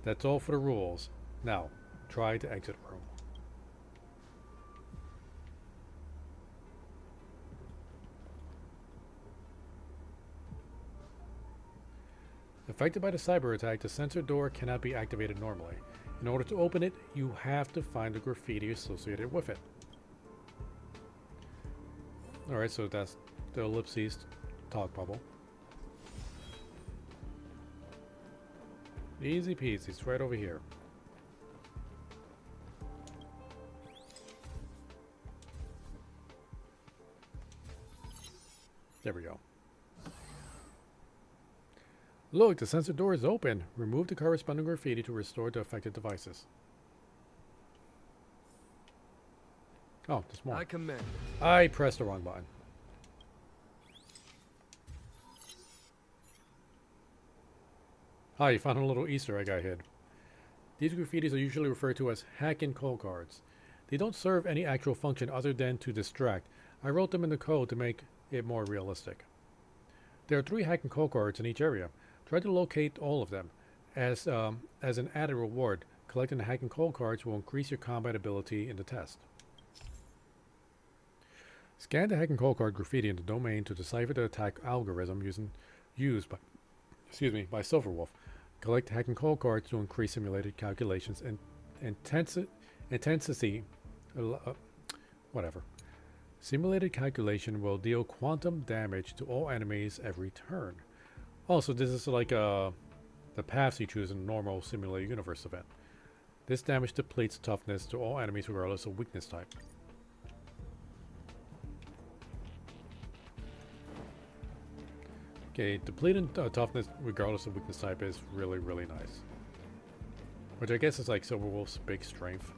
That's all for the rules. Now, try the exit room. Affected by the cyber attack, the sensor door cannot be activated normally. In order to open it, you have to find the graffiti associated with it. Alright, so that's the ellipses talk bubble. Easy peasy, it's right over here. There we go. Look, the sensor door is open. Remove the corresponding graffiti to restore the affected devices. Oh, there's more. I commend. I pressed the wrong button. Ah, you found a little Easter egg I hid. These graffitis are usually referred to as hack-in code cards. They don't serve any actual function other than to distract. I wrote them in the code to make it more realistic. There are 3 hack-in code cards in each area. Try to locate all of them. As an added reward, collecting the hack-in code cards will increase your combat ability in the test. Scan the hack-in code card graffiti in the domain to decipher the attack algorithm used by Silverwolf. Collect hack-in code cards to increase simulated calculations and intensity. Whatever. Simulated calculation will deal quantum damage to all enemies every turn. Also, this is like the paths you choose in a normal simulated universe event. This damage depletes toughness to all enemies regardless of weakness type. Okay, depleting toughness regardless of weakness type is really, really nice. Which I guess is like Silverwolf's big strength.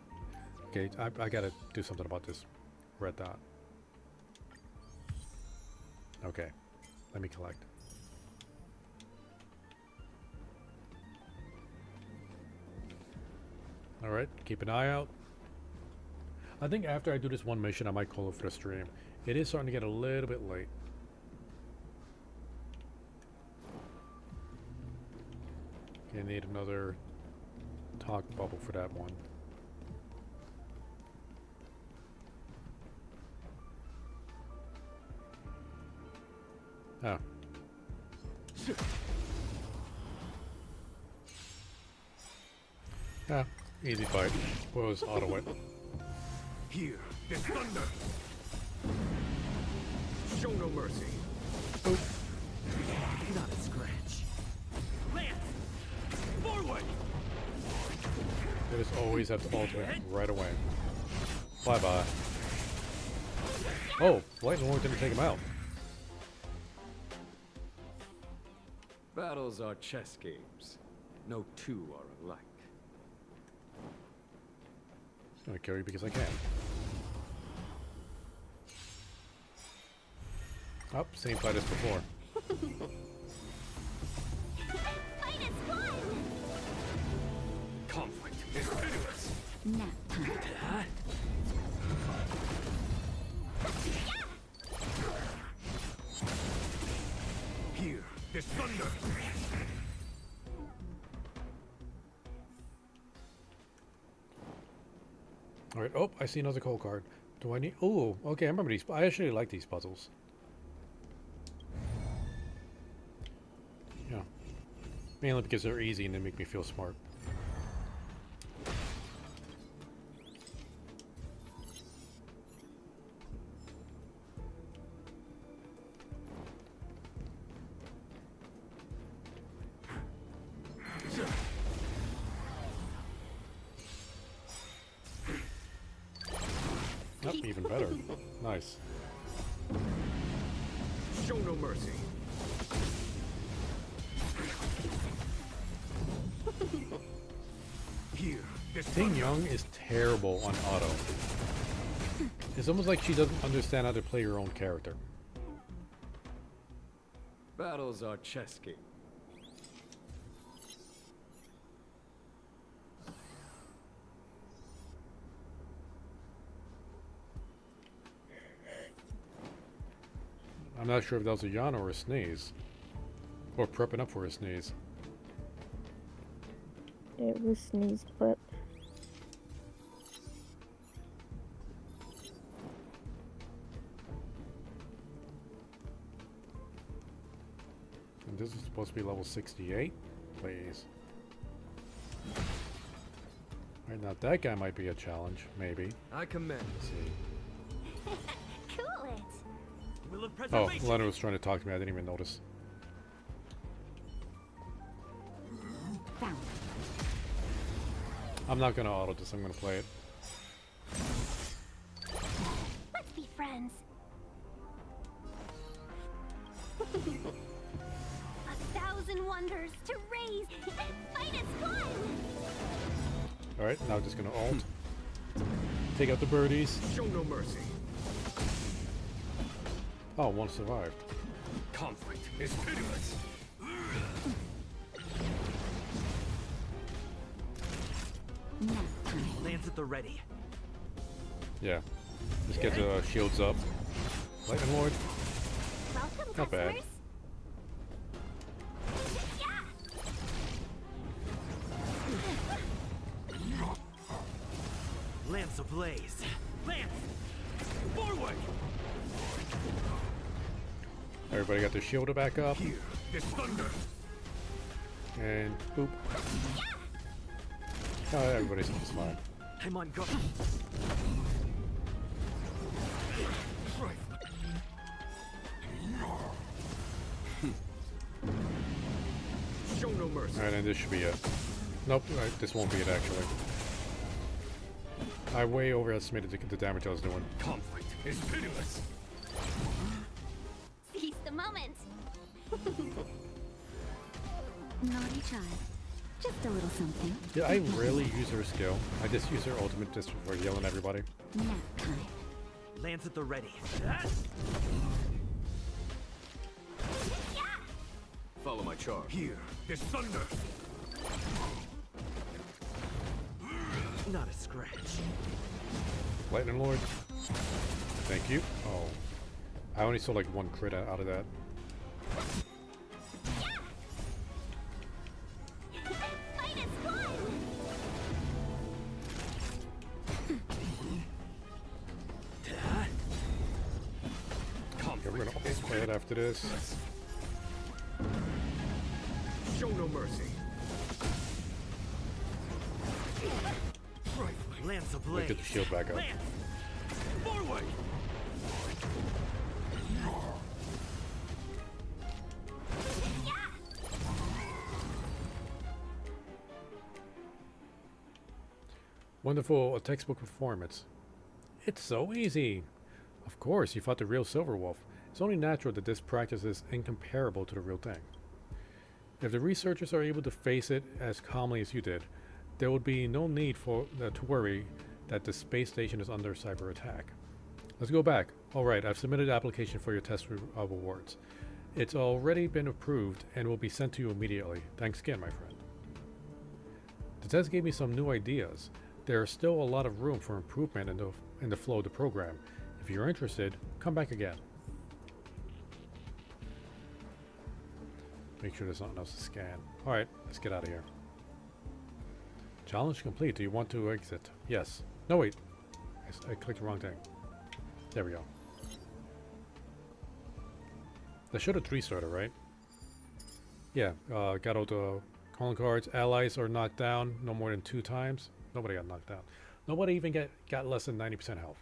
Okay, I gotta do something about this red dot. Okay, let me collect. Alright, keep an eye out. I think after I do this one mission, I might call it for the stream. It is starting to get a little bit late. Okay, need another talk bubble for that one. Ah. Yeah, easy fight. What was auto it? Here, there's thunder. Show no mercy. Oop. Not a scratch. Lance! Forward! They just always have to ultimate right away. Bye bye. Oh, Lightning Lord didn't take him out. Battles are chess games. No two are alike. I'm gonna kill you because I can. Oh, same fight as before. Fight is fun! Conflict is pitiless. Nap time. Here, there's thunder. Alright, oh, I see another cold card. Do I need... Oh, okay, I remember these. I actually like these puzzles. Yeah. Mainly because they're easy and they make me feel smart. Yep, even better. Nice. Show no mercy. Here, there's Ting Young is terrible on auto. It's almost like she doesn't understand how to play her own character. Battles are chess games. I'm not sure if that was a yawn or a sneeze. Or prepping up for a sneeze. It was sneeze prep. And this is supposed to be level 68? Please. Alright, now that guy might be a challenge, maybe. I commend. Let's see. Cool it. Will of Oh, preservation. Leonard was trying to talk to me. I didn't even notice. I'm not gonna auto this. I'm gonna play it. Let's be friends. 1,000 wonders to raise. Fight is fun. Alright, now just gonna ult. Take out the birdies. Show no mercy. Oh, one survived. Conflict is pitiless. Lance at the ready. Yeah. Just get the shields up. Lightning Lord. Welcome, Not bad. customers. Lance ablaze. Lance! Forward! Everybody got their shield back up. Here, this thunder. And boop. Oh, everybody's fine. I'm on guard. Show no mercy. Alright, and this should be it. Nope, this won't be it actually. I way overestimated the damage I was doing. Conflict is pitiless. Seize the moment. Naughty child. Just a little something. Yeah, I rarely use her skill. I just use her ultimate just for yelling at everybody. Nap time. Lance at the ready. Follow my charge. Here, this thunder. Not a scratch. Lightning Lord. Thank you. Oh. I only saw like one crit out of that. Fight is fun. Okay, we're gonna play it after this. Show no mercy. Lance Let's ablaze. get the shield back up. Lance! Forward! Wonderful, a textbook performance. It's so easy. Of course, you fought the real Silver Wolf. It's only natural that this practice is incomparable to the real thing. If the researchers are able to face it as calmly as you did, there would be no need for to worry that the space station is under cyber attack. Let's go back. Alright, I've submitted an application for your test of awards. It's already been approved and will be sent to you immediately. Thanks again, my friend. The test gave me some new ideas. There is still a lot of room for improvement in the flow of the program. If you're interested, come back again. Make sure there's nothing else to scan. Alright, let's get out of here. Challenge complete. Do you want to exit? Yes. No, wait. I clicked the wrong thing. There we go. That showed a 3-starter, right? Yeah, got all the calling cards. Allies are knocked down no more than 2 times. Nobody got knocked down. Nobody even got less than 90% health.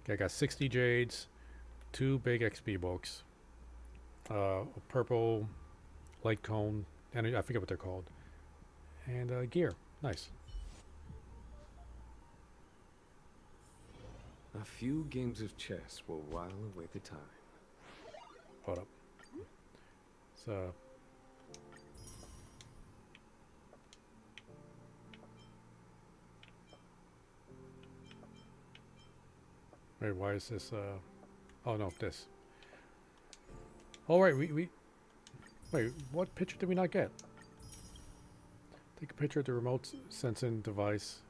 Okay, I got 60 jades, 2 big XP books, a purple light cone, and I forget what they're called, and gear. Nice. A few games of chess will while away the time. Hold up. So. Wait, why is this, oh no, this. Alright, we, wait, what picture did we not get? Take a picture of the remote sensing device.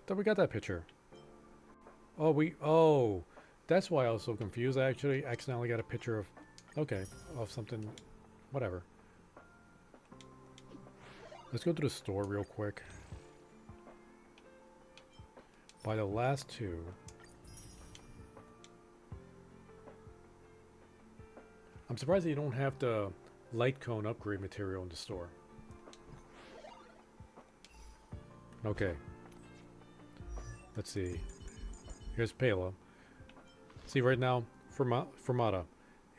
Thought we got that picture. Oh, that's why I was so confused. I actually accidentally got a picture of, okay, of something, whatever. Let's go to the store real quick. Buy the last 2. I'm surprised they don't have the light cone upgrade material in the store. Okay. Let's see. Here's Pela. See, right now, Fermata,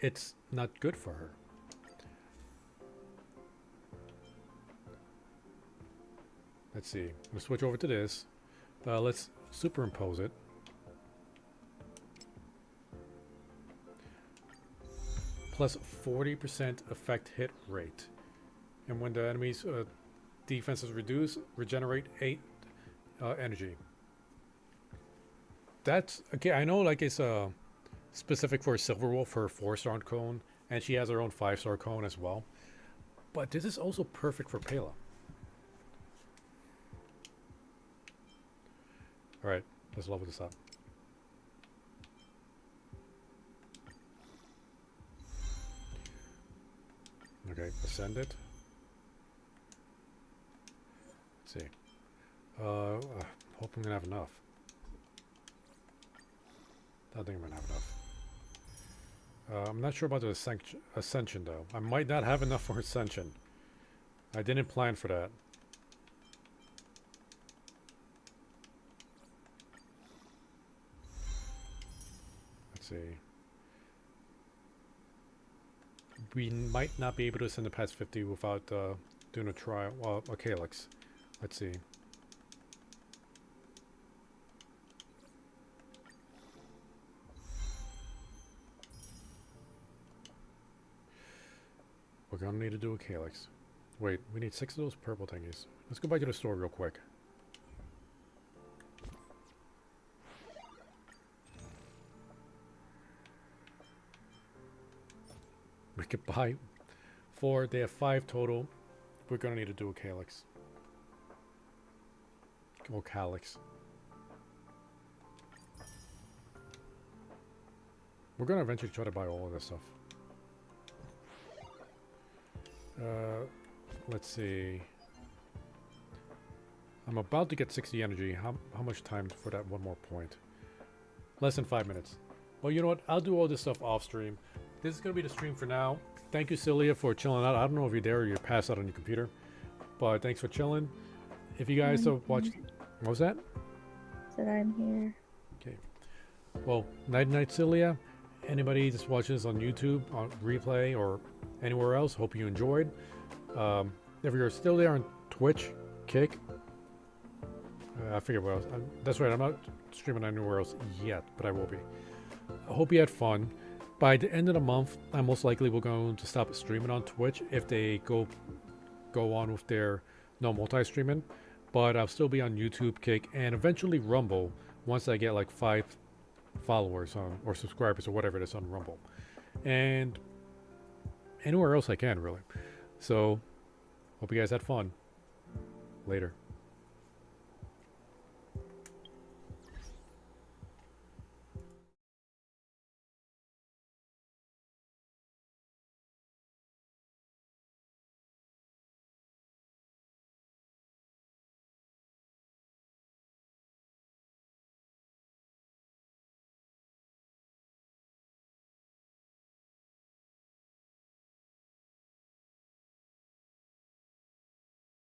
it's not good for her. Let's see. I'm gonna switch over to this. Let's superimpose it. Plus 40% effect hit rate. And when the enemy's defense is reduced, regenerate 8 energy. That's okay. I know, like, it's specific for a Silver Wolf, her 4-star cone, and she has her own 5-star cone as well. But this is also perfect for Pela. Alright, let's level this up. Okay, ascend it. Let's see. Hope I'm gonna have enough. I think I'm gonna have enough. I'm not sure about the ascension though. I might not have enough for ascension. I didn't plan for that. Let's see. We might not be able to ascend the past 50 without doing a trial, well, a calyx. Let's see. We're gonna need to do a calyx. Wait, we need 6 of those purple thingies. Let's go back to the store real quick. We could buy 4. They have 5 total. We're gonna need to do a calyx. Or calyx. We're gonna eventually try to buy all of this stuff. Let's see. I'm about to get 60 energy. How much time for that one more point? Less than 5 minutes. Well, you know what? I'll do all this stuff off stream. This is going to be the stream for now. Thank you, Celia, for chilling out. I don't know if you're there or you're passed out on your computer. But thanks for chilling. If you guys have watched... What was that? Said I'm here. Okay. Well, night-night, Celia. Anybody just watching this on YouTube, on replay, or anywhere else, hope you enjoyed. If you're still there on Twitch, Kick, I figured what else. That's right, I'm not streaming anywhere else yet, but I will be. I hope you had fun. By the end of the month, I most likely will go to stop streaming on Twitch if they go on with their no multi-streaming. But I'll still be on YouTube, Kick, and eventually Rumble once I get like 5 followers on, or subscribers or whatever it is on Rumble. And anywhere else I can, really. So, hope you guys had fun. Later.